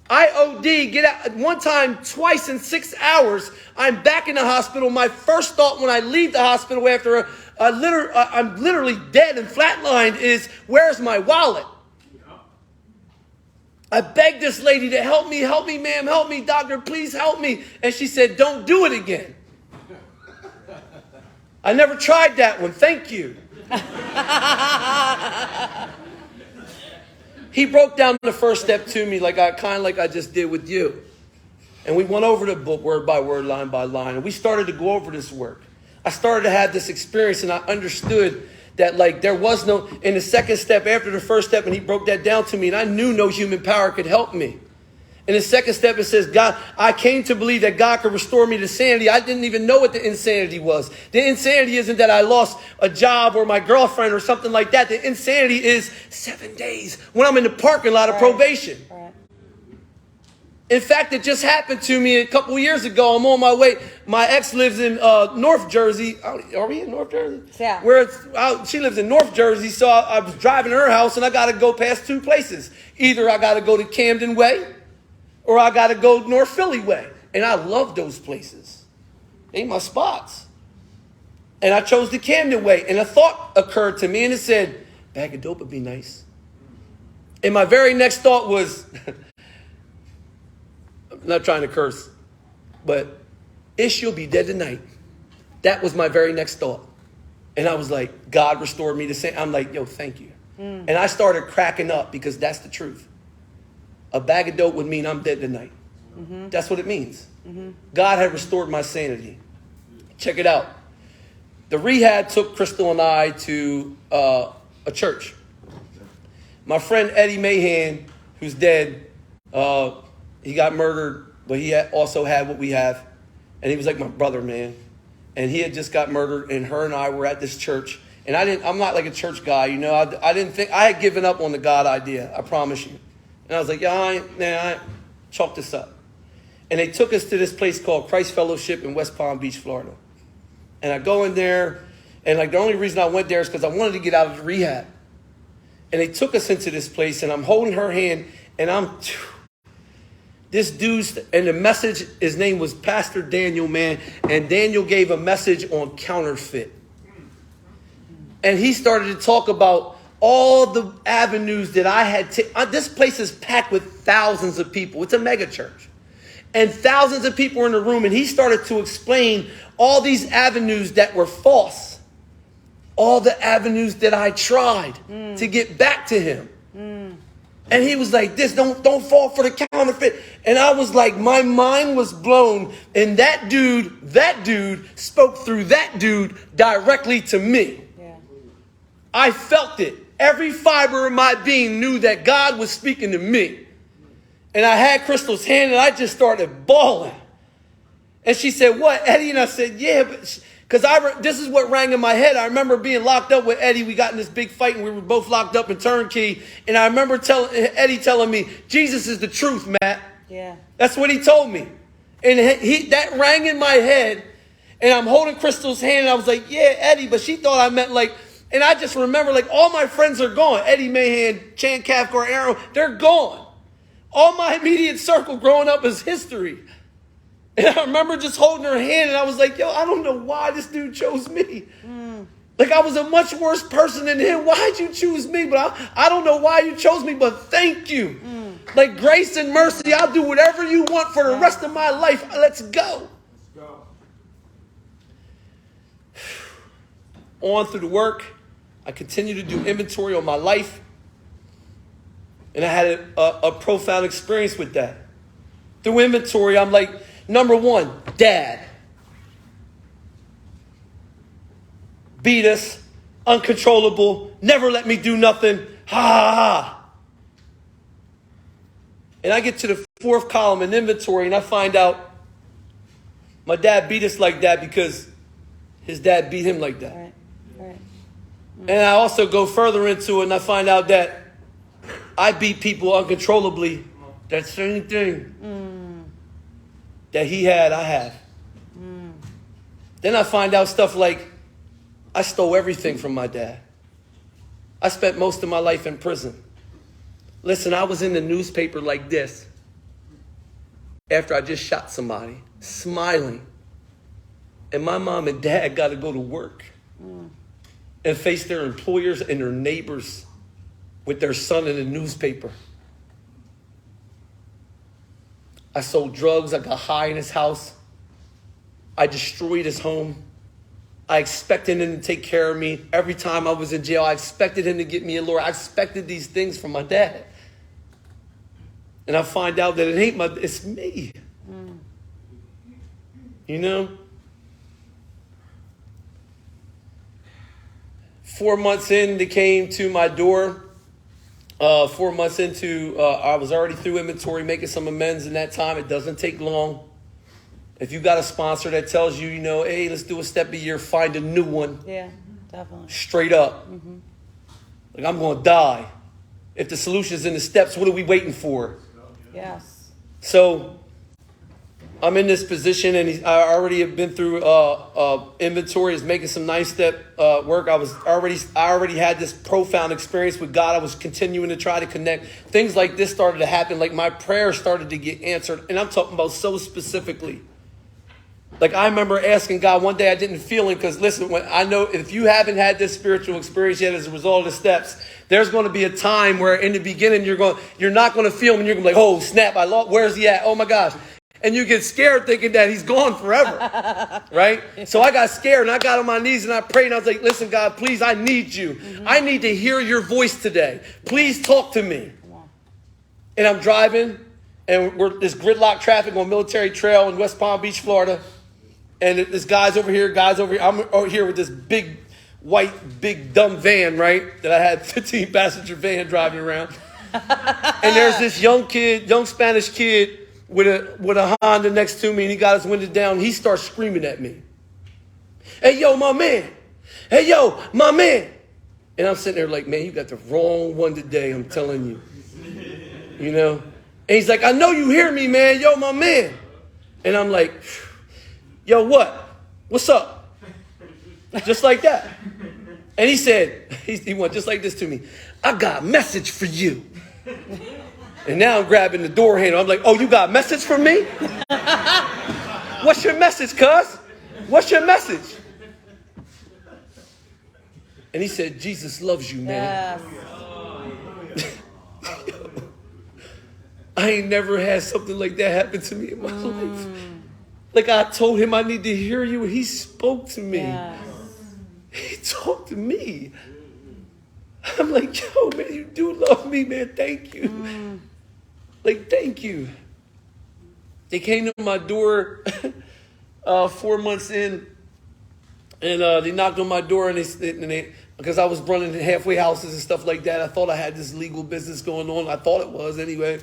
I OD, get out one time, twice in 6 hours. I'm back in the hospital. My first thought when I leave the hospital after I'm literally dead and flatlined is, where's my wallet? I begged this lady to help me, ma'am, help me, doctor, please help me. And she said, don't do it again. I never tried that one. Thank you. He broke down the first step to me like I just did with you. And we went over the book word by word, line by line. And we started to go over this work. I started to have this experience, and I understood that there was no, in the second step after the first step, and he broke that down to me, and I knew no human power could help me. In the second step, it says, God, I came to believe that God could restore me to sanity. I didn't even know what the insanity was. The insanity isn't that I lost a job or my girlfriend or something like that. The insanity is 7 days when I'm in the parking lot of probation. Right. In fact, it just happened to me a couple years ago. I'm on my way. My ex lives in North Jersey. Are we in North Jersey? Yeah. She lives in North Jersey, so I was driving to her house, and I got to go past two places. Either I got to go to Camden Way, or I got to go North Philly way. And I love those places. They ain't my spots. And I chose the Camden way. And a thought occurred to me, and it said, bag of dope would be nice. And my very next thought was, I'm not trying to curse, but Ish, you'll be dead tonight. That was my very next thought. And I was like, God restored me to say, I'm like, yo, thank you. And I started cracking up, because that's the truth. A bag of dope would mean I'm dead tonight. Mm-hmm. That's what it means. Mm-hmm. God had restored my sanity. Check it out. The rehab took Crystal and I to a church. My friend Eddie Mahan, who's dead, he got murdered, but he also had what we have. And he was like my brother, man. And he had just got murdered, and her and I were at this church. And I'm not like a church guy, you know. I didn't think, I had given up on the God idea, I promise you. And I was like, I chalk this up. And they took us to this place called Christ Fellowship in West Palm Beach, Florida. And I go in there, and the only reason I went there is because I wanted to get out of the rehab. And they took us into this place, and I'm holding her hand, and this dude's, and the message, his name was Pastor Daniel, man. And Daniel gave a message on counterfeit. And he started to talk about all the avenues that I had this place is packed with thousands of people. It's a mega church. And thousands of people were in the room. And he started to explain all these avenues that were false. All the avenues that I tried to get back to him. And he was like, don't fall for the counterfeit. And I was like, my mind was blown. And that dude spoke through that dude directly to me. Yeah. I felt it. Every fiber of my being knew that God was speaking to me. And I had Crystal's hand, and I just started bawling. And she said, what, Eddie? And I said, yeah, but because this is what rang in my head. I remember being locked up with Eddie. We got in this big fight and we were both locked up in turnkey. And I remember Eddie telling me, Jesus is the truth, Matt. Yeah. That's what he told me. And that rang in my head. And I'm holding Crystal's hand and I was like, yeah, Eddie. But she thought I meant like, and I just remember like all my friends are gone. Eddie Mahan, Chan Cathcart, Arrow, they're gone. All my immediate circle growing up is history. And I remember just holding her hand and I was like, yo, I don't know why this dude chose me. Like I was a much worse person than him. Why'd you choose me? But I don't know why you chose me, but thank you. Like grace and mercy, I'll do whatever you want for the rest of my life. Let's go. On through the work, I continue to do inventory on my life. And I had a profound experience with that. Through inventory, I'm like, number one, dad. Beat us, uncontrollable, never let me do nothing. Ha ha ha. And I get to the fourth column in inventory and I find out my dad beat us like that because his dad beat him like that. Right. And I also go further into it and I find out that I beat people uncontrollably. That same thing that he had, I have. Then I find out stuff like I stole everything from my dad. I spent most of my life in prison. Listen, I was in the newspaper like this after I just shot somebody, smiling. And my mom and dad got to go to work and face their employers and their neighbors with their son in the newspaper. I sold drugs. I got high in his house. I destroyed his home. I expected him to take care of me. Every time I was in jail, I expected him to get me a lawyer. I expected these things from my dad. And I find out that it's me. You know? 4 months in, they came to my door. 4 months into, I was already through inventory, making some amends in that time. It doesn't take long. If you got a sponsor that tells you, hey, let's do a step a year, find a new one. Yeah, definitely. Straight up. Like, I'm going to die. If the solution's in the steps, what are we waiting for? Yes. So I'm in this position, and I already have been through inventory, is making some 9-step work. I already had this profound experience with God. I was continuing to try to connect. Things like this started to happen. Like my prayers started to get answered, and I'm talking about so specifically. Like I remember asking God one day, I didn't feel him because listen, I know if you haven't had this spiritual experience yet as a result of the steps, there's going to be a time where in the beginning you're not going to feel him and you're going to be like, oh snap, where's he at? Oh my gosh. And you get scared thinking that he's gone forever, right? So I got scared and I got on my knees and I prayed and I was like, listen, God, please, I need you. I need to hear your voice today. Please talk to me. And I'm driving and we're this gridlock traffic on Military Trail in West Palm Beach, Florida. And there's guys over here. I'm over here with this big, white, big, dumb van, right? That I had 15-passenger van driving around. And there's this young Spanish kid with a Honda next to me, and he got his window down. He starts screaming at me. Hey, yo, my man. Hey, yo, my man. And I'm sitting there like, man, you got the wrong one today, I'm telling you. And he's like, I know you hear me, man. Yo, my man. And I'm like, yo, what? What's up? Just like that. And he said, he went just like this to me. I got a message for you. And now I'm grabbing the door handle. I'm like, oh, you got a message for me? What's your message, cuz? What's your message? And he said, Jesus loves you, man. Yes. I ain't never had something like that happen to me in my life. Like I told him I need to hear you, and he spoke to me. Yes. He talked to me. I'm like, yo, man, you do love me, man. Thank you. Like, thank you. They came to my door 4 months in, and they knocked on my door, and they because I was running halfway houses and stuff like that. I thought I had this legal business going on. I thought it was anyway.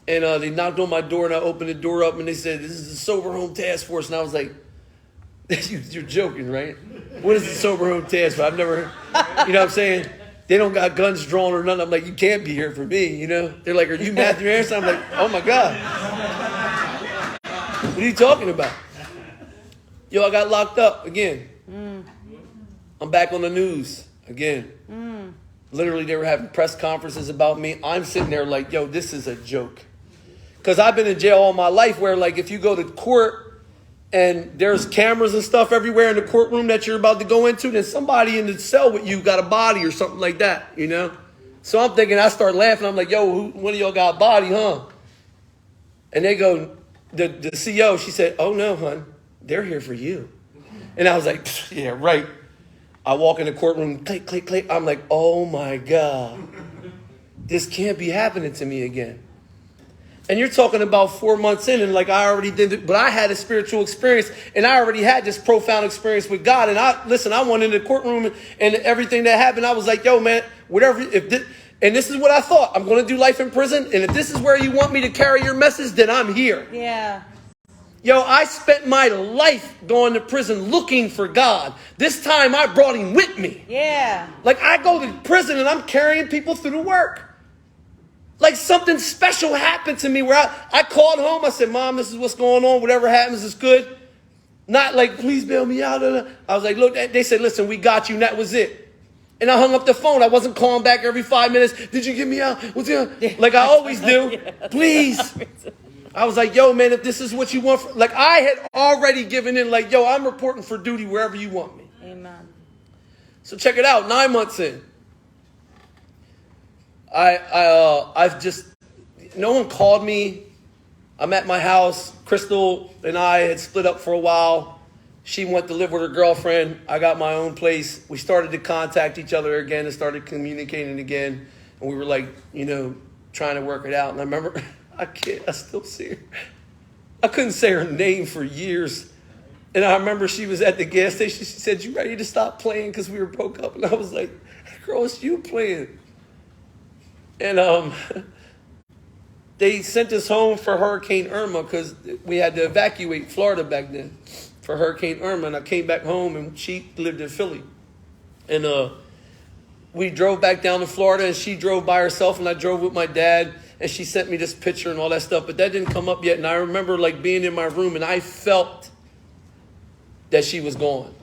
And they knocked on my door, and I opened the door up, and they said, "This is the Sober Home Task Force." And I was like, "You're joking, right? What is the Sober Home Task Force? I've never, you know what I'm saying? They don't got guns drawn or nothing." I'm like, "You can't be here for me, you know?" They're like, "Are you Matthew Anderson?" I'm like, "Oh my God. What are you talking about?" Yo, I got locked up again. I'm back on the news again. Literally, they were having press conferences about me. I'm sitting there like, yo, this is a joke. Because I've been in jail all my life where, like, if you go to court and there's cameras and stuff everywhere in the courtroom that you're about to go into, then somebody in the cell with you got a body or something like that, you know? So I'm thinking, I start laughing. I'm like, yo, one of y'all got a body, huh? And they go, the CO, she said, "Oh, no, hon, they're here for you." And I was like, yeah, right. I walk in the courtroom, click, click, click. I'm like, oh, my God. This can't be happening to me again. And you're talking about 4 months in, and like I already did it, but I had a spiritual experience, and I already had this profound experience with God. And I went in the courtroom, and everything that happened, I was like, yo, man, whatever. And this is what I thought. I'm going to do life in prison, and if this is where you want me to carry your message, then I'm here. Yeah. Yo, I spent my life going to prison looking for God. This time I brought him with me. Yeah. Like I go to prison and I'm carrying people through the work. Like something special happened to me where I called home. I said, "Mom, this is what's going on. Whatever happens is good." Not like, "Please bail me out." I was like, look, they said, "Listen, we got you." And that was it. And I hung up the phone. I wasn't calling back every 5 minutes. "Did you get me out? What's like I always do. Yeah. Please. I was like, yo, man, if this is what you want. Like I had already given in like, yo, I'm reporting for duty wherever you want me. Amen. So check it out. 9 months in. I've just, no one called me. I'm at my house. Crystal and I had split up for a while. She went to live with her girlfriend. I got my own place. We started to contact each other again and started communicating again. And we were like, you know, trying to work it out. And I remember, I still see her. I couldn't say her name for years. And I remember she was at the gas station. She said, "You ready to stop playing?" Because we were broke up. And I was like, "Girl, it's you playing." And they sent us home for Hurricane Irma because we had to evacuate Florida back then for Hurricane Irma. And I came back home, and she lived in Philly. And we drove back down to Florida, and she drove by herself, and I drove with my dad. And she sent me this picture and all that stuff. But that didn't come up yet. And I remember like being in my room, and I felt that she was gone.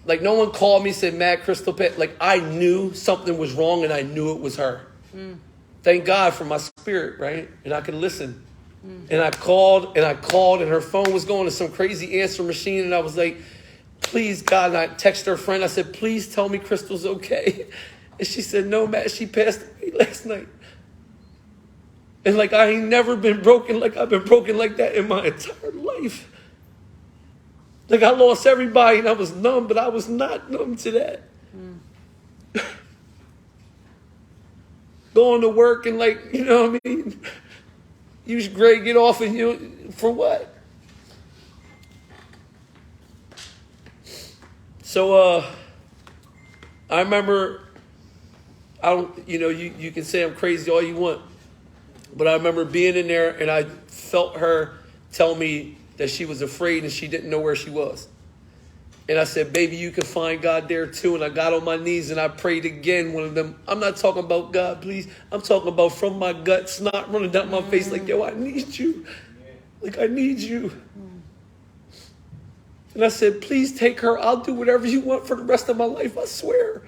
Like no one called me, said, "Matt, Crystal Pet." Like I knew something was wrong, and I knew it was her. Thank God for my spirit, right? And I could listen. And I called, and her phone was going to some crazy answer machine. And I was like, "Please, God." And I texted her friend. I said, "Please tell me Crystal's okay." And she said, "No, Matt, she passed away last night." And like I ain't never been broken like I've been broken like that in my entire life. Like I lost everybody and I was numb, but I was not numb to that. Going to work and like, you know what I mean? You should Greg get off and you for what? So I remember you can say I'm crazy all you want. But I remember being in there and I felt her tell me that she was afraid and she didn't know where she was. And I said, "Baby, you can find God there too." And I got on my knees and I prayed again. One of them, I'm not talking about God, please. I'm talking about from my gut, snot running down my face like, yo, I need you. Like, I need you. And I said, "Please take her. I'll do whatever you want for the rest of my life. I swear."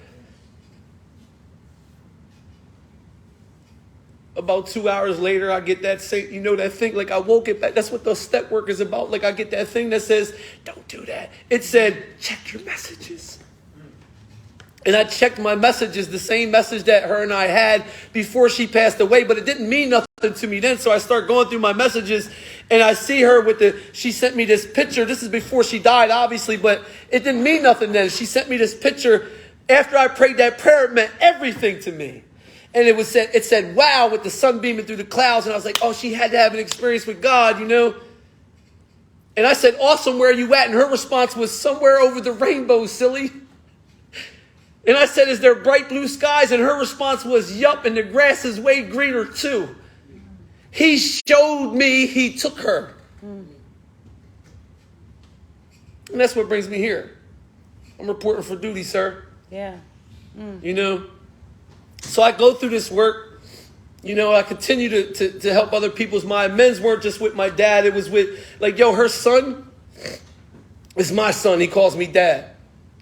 About 2 hours later, I get that same, that thing, like I woke it back. That's what the step work is about. Like I get that thing that says, "Don't do that." It said, "Check your messages." And I checked my messages, the same message that her and I had before she passed away, but it didn't mean nothing to me then. So I start going through my messages and I see her she sent me this picture. This is before she died, obviously, but it didn't mean nothing then. She sent me this picture after I prayed that prayer. It meant everything to me. And it said, "Wow," with the sun beaming through the clouds. And I was like, oh, she had to have an experience with God, And I said, "Awesome, where are you at?" And her response was, "Somewhere over the rainbow, silly." And I said, "Is there bright blue skies?" And her response was, "Yup, and the grass is way greener too." He showed me he took her. And that's what brings me here. I'm reporting for duty, sir. Yeah. You know? So I go through this work. You know, I continue to help other people's mind. Men's weren't just with my dad. It was with, like, yo, her son is my son. He calls me dad.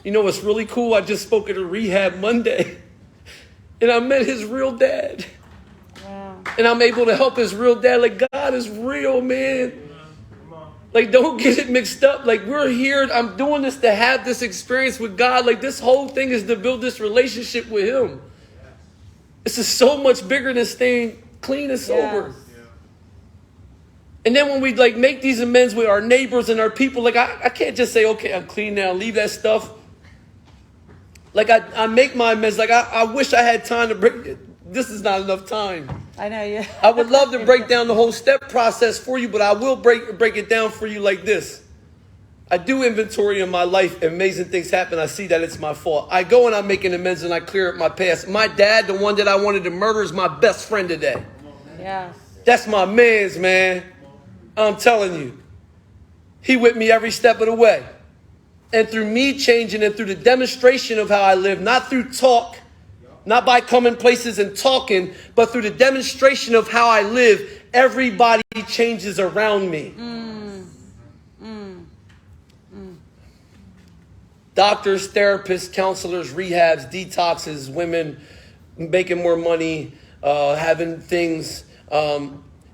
You know what's really cool? I just spoke at a rehab Monday. And I met his real dad. Wow. And I'm able to help his real dad. Like, God is real, man. Like, don't get it mixed up. Like, we're here. I'm doing this to have this experience with God. Like, this whole thing is to build this relationship with him. This is so much bigger than staying clean and sober. Yes. And then when we, like, make these amends with our neighbors and our people, like, I can't just say, okay, I'm clean now, leave that stuff. Like, I make my amends. Like, I wish I had time to break it. This is not enough time. I know you. I would love to break down the whole step process for you, but I will break it down for you like this. I do inventory in my life. Amazing things happen. I see that it's my fault. I go and I make an amends and I clear up my past. My dad, the one that I wanted to murder, is my best friend today. Yes. That's my man's, man. I'm telling you. He with me every step of the way. And through me changing and through the demonstration of how I live, not through talk, not by coming places and talking, but through the demonstration of how I live, everybody changes around me. Doctors, therapists, counselors, rehabs, detoxes, women making more money, having things,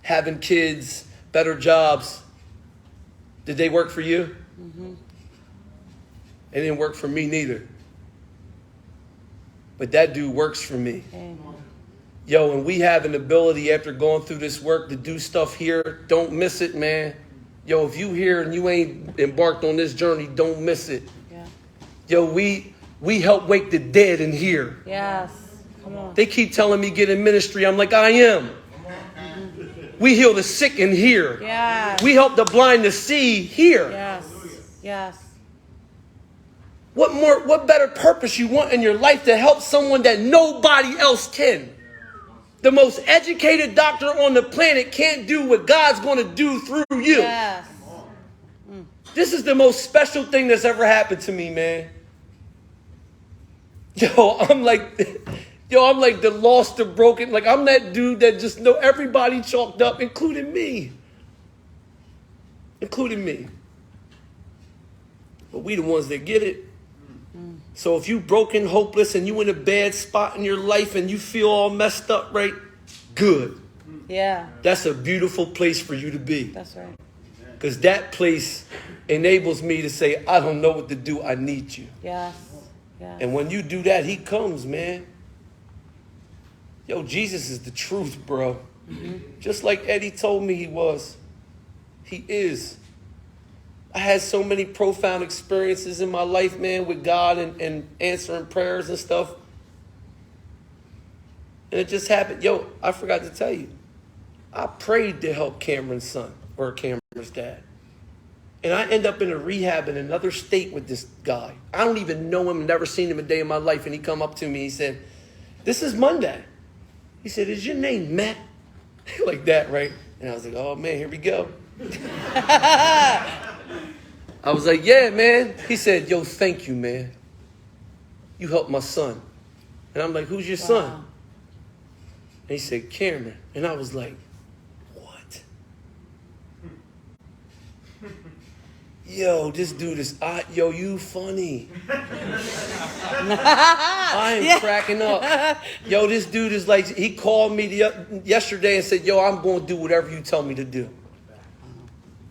having kids, better jobs. Did they work for you? Mm-hmm. It didn't work for me neither. But that dude works for me. Amen. Yo, and we have an ability after going through this work to do stuff here. Don't miss it, man. Yo, if you here and you ain't embarked on this journey, don't miss it. Yeah. Yo, we help wake the dead in here. Yes. Come on. They keep telling me get in ministry. I'm like, I am. We heal the sick in here. Yes. We help the blind to see here. Yes. Yes. What better purpose you want in your life to help someone that nobody else can? The most educated doctor on the planet can't do what God's going to do through you. Yes. This is the most special thing that's ever happened to me, man. Yo, I'm like the lost, the broken. Like, I'm that dude that just know everybody chalked up, including me. Including me. But we the ones that get it. So if you broken, hopeless, and you in a bad spot in your life and you feel all messed up, right? Good. Yeah. That's a beautiful place for you to be. That's right. Because that place enables me to say, I don't know what to do. I need you. Yes. Yes. And when you do that, he comes, man. Yo, Jesus is the truth, bro. Mm-hmm. Just like Eddie told me he was. He is. I had so many profound experiences in my life, man, with God and answering prayers and stuff. And it just happened. Yo, I forgot to tell you. I prayed to help Cameron's son or Cameron's dad. And I end up in a rehab in another state with this guy. I don't even know him, never seen him a day in my life. And he come up to me, he said, this is Monday. He said, is your name Matt? Like that, right? And I was like, oh, man, here we go. I was like, yeah, man. He said, yo, thank you, man. You helped my son. And I'm like, who's your son? And he said, Cameron. And I was like, what? Yo, this dude is, yo, you funny. I am cracking up. Yo, this dude is like, he called me yesterday and said, yo, I'm going to do whatever you tell me to do.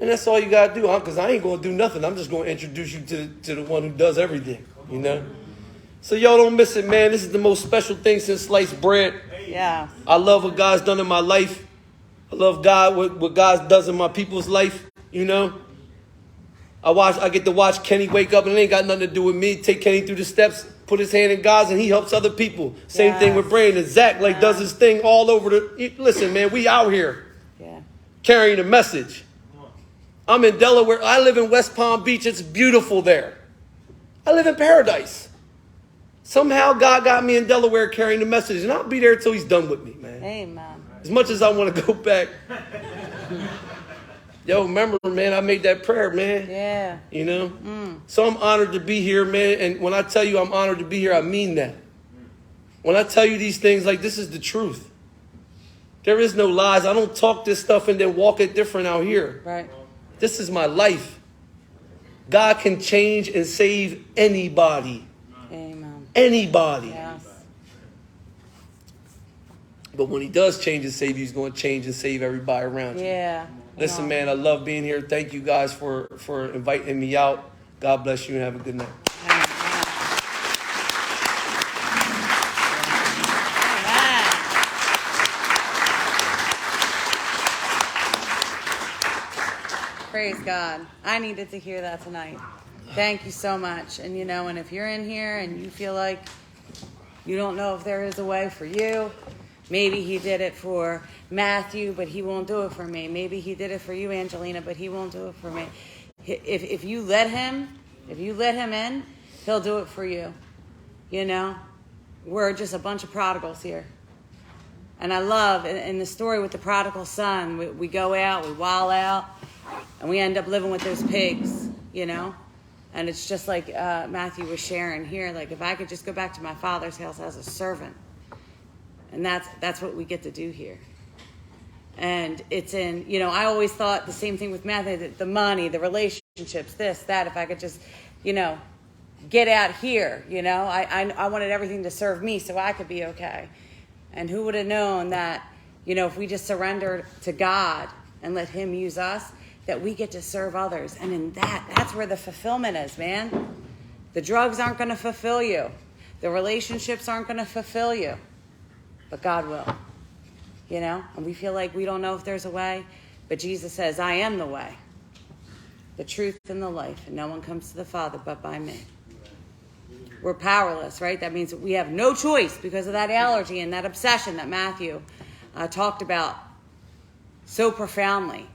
And that's all you got to do, because I ain't going to do nothing. I'm just going to introduce you to the one who does everything, you know? So, yo, don't miss it, man. This is the most special thing since sliced bread. Yeah. I love what God's done in my life. I love God, what God does in my people's life, you know? I get to watch Kenny wake up, and it ain't got nothing to do with me. Take Kenny through the steps, put his hand in God's, and he helps other people. Same thing with Brandon. Zach, does his thing all over listen, man, we out here carrying a message. I'm in Delaware. I live in West Palm Beach. It's beautiful there. I live in paradise. Somehow God got me in Delaware carrying the message, and I'll be there till he's done with me, man. Amen. As much as I want to go back. Yo, remember, man, I made that prayer, man. Yeah. You know? So I'm honored to be here, man. And when I tell you I'm honored to be here, I mean that. When I tell you these things, like, this is the truth. There is no lies. I don't talk this stuff and then walk it different out here. Right. This is my life. God can change and save anybody. Amen. Anybody. Yes. But when he does change and save you, he's going to change and save everybody around you. Yeah. Listen, man, I love being here. Thank you guys for inviting me out. God bless you and have a good night. Amen. Praise God. I needed to hear that tonight. Thank you so much. And you know, and if you're in here and you feel like you don't know if there is a way for you, maybe he did it for Matthew, but he won't do it for me. Maybe he did it for you, Angelina, but he won't do it for me. If you let him in, he'll do it for you. You know, we're just a bunch of prodigals here. And I love, in the story with the prodigal son, we go out, we wild out, and we end up living with those pigs, you know? And it's just like Matthew was sharing here, like, if I could just go back to my father's house as a servant. And that's what we get to do here. And it's in, you know, I always thought the same thing with Matthew, the money, the relationships, this, that, if I could just, you know, get out here, you know? I wanted everything to serve me so I could be okay. And who would have known that, you know, if we just surrendered to God and let him use us, that we get to serve others. And in that's where the fulfillment is, man. The drugs aren't going to fulfill you. The relationships aren't going to fulfill you. But God will. You know? And we feel like we don't know if there's a way. But Jesus says, I am the way, the truth, and the life. And no one comes to the Father but by me. We're powerless, right? That means that we have no choice because of that allergy and that obsession that Matthew talked about so profoundly.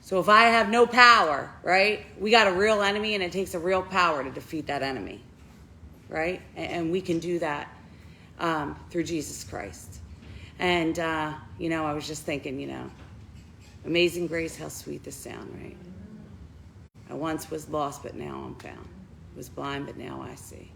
So if I have no power, right, we got a real enemy, and it takes a real power to defeat that enemy, right? And we can do that through Jesus Christ. And, you know, I was just thinking, you know, amazing grace, how sweet the sound, right? I once was lost, but now I'm found. Was blind, but now I see.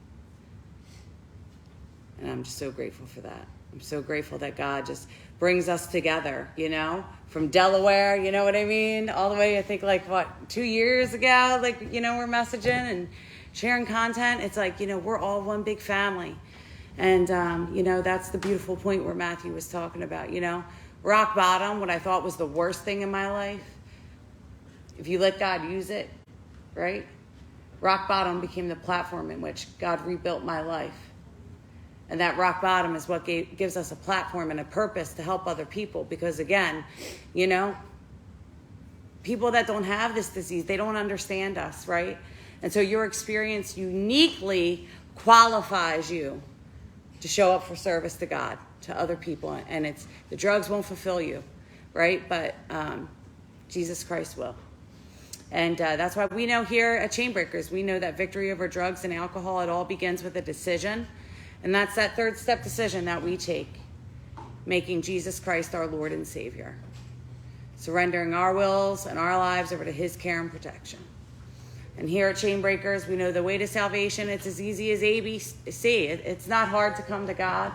And I'm just so grateful for that. I'm so grateful that God just brings us together, you know, from Delaware, you know what I mean? All the way, I think, like, 2 years ago, like, you know, we're messaging and sharing content. It's like, you know, we're all one big family. And, you know, that's the beautiful point where Matthew was talking about, you know, rock bottom, what I thought was the worst thing in my life. If you let God use it, right? Rock bottom became the platform in which God rebuilt my life. And that rock bottom is what gives us a platform and a purpose to help other people. Because again, you know, people that don't have this disease, they don't understand us, right? And so your experience uniquely qualifies you to show up for service to God, to other people. And it's, the drugs won't fulfill you, right? But Jesus Christ will. And that's why we know here at Chainbreakers, we know that victory over drugs and alcohol, it all begins with a decision. And that's that third step decision that we take, making Jesus Christ our Lord and Savior, surrendering our wills and our lives over to his care and protection. And here at Chainbreakers, we know the way to salvation, it's as easy as ABC. It's not hard to come to God.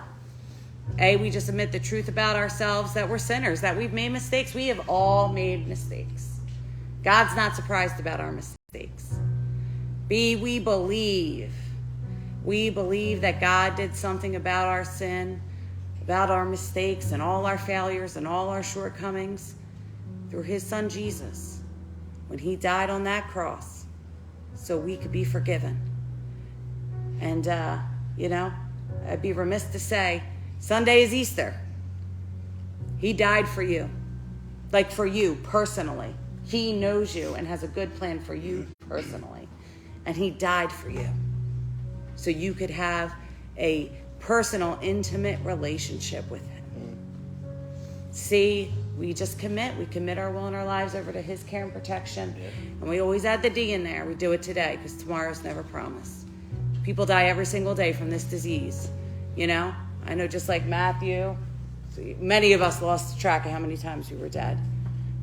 We just admit the truth about ourselves, that we're sinners, that we've made mistakes. We have all made mistakes. God's not surprised about our mistakes. We believe that God did something about our sin, about our mistakes and all our failures and all our shortcomings through his son Jesus when he died on that cross so we could be forgiven. And, you know, I'd be remiss to say Sunday is Easter. He died for you, like for you personally. He knows you and has a good plan for you personally. And he died for you so you could have a personal, intimate relationship with him. See, we just commit. We commit our will and our lives over to his care and protection. And we always add the D in there. We do it today because tomorrow's never promised. People die every single day from this disease. You know? I know just like Matthew, Many of us lost track of how many times we were dead.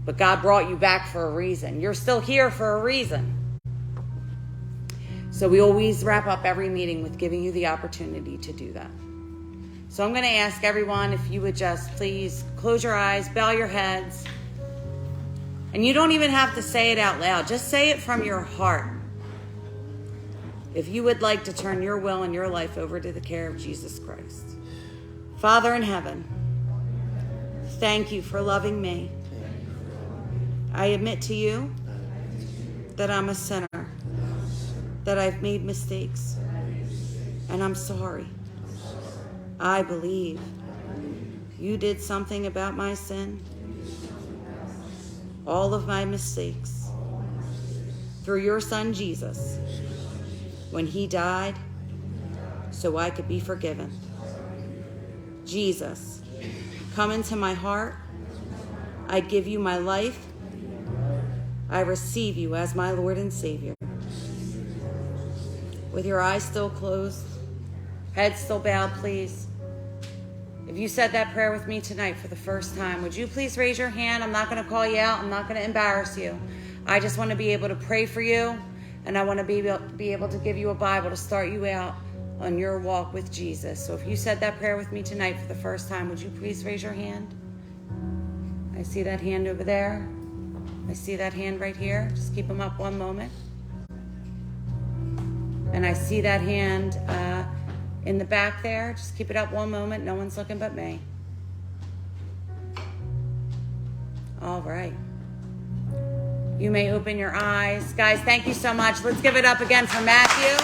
But God brought you back for a reason. You're still here for a reason. So we always wrap up every meeting with giving you the opportunity to do that. So I'm going to ask everyone if you would just please close your eyes, bow your heads. And you don't even have to say it out loud. Just say it from your heart. If you would like to turn your will and your life over to the care of Jesus Christ. Father in heaven, thank you for loving me. I admit to you that I'm a sinner, that I've made mistakes, and I'm sorry. I believe you did something about my sin, all of my mistakes, through your son Jesus, when he died so I could be forgiven. Jesus, come into my heart. I give you my life. I receive you as my Lord and Savior. With your eyes still closed, head still bowed, please. If you said that prayer with me tonight for the first time, would you please raise your hand? I'm not going to call you out. I'm not going to embarrass you. I just want to be able to pray for you, and I want to be able to give you a Bible to start you out on your walk with Jesus. So if you said that prayer with me tonight for the first time, would you please raise your hand? I see that hand over there. I see that hand right here. Just keep them up one moment. And I see that hand in the back there. Just keep it up one moment. No one's looking but me. All right. You may open your eyes. Guys, thank you so much. Let's give it up again for Matthew.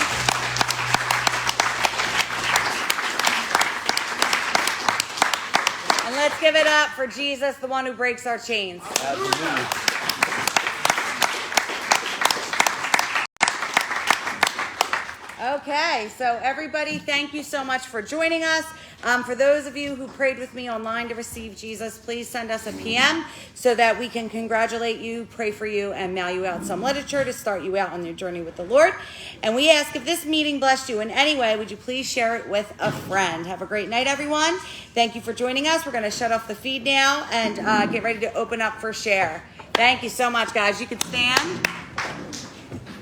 And let's give it up for Jesus, the one who breaks our chains. Absolutely. Okay, so everybody, thank you so much for joining us. For those of you who prayed with me online to receive Jesus, please send us a PM so that we can congratulate you, pray for you, and mail you out some literature to start you out on your journey with the Lord. And we ask, if this meeting blessed you in any way, would you please share it with a friend? Have a great night, everyone. Thank you for joining us. We're going to shut off the feed now and get ready to open up for share. Thank you so much, guys. You can stand.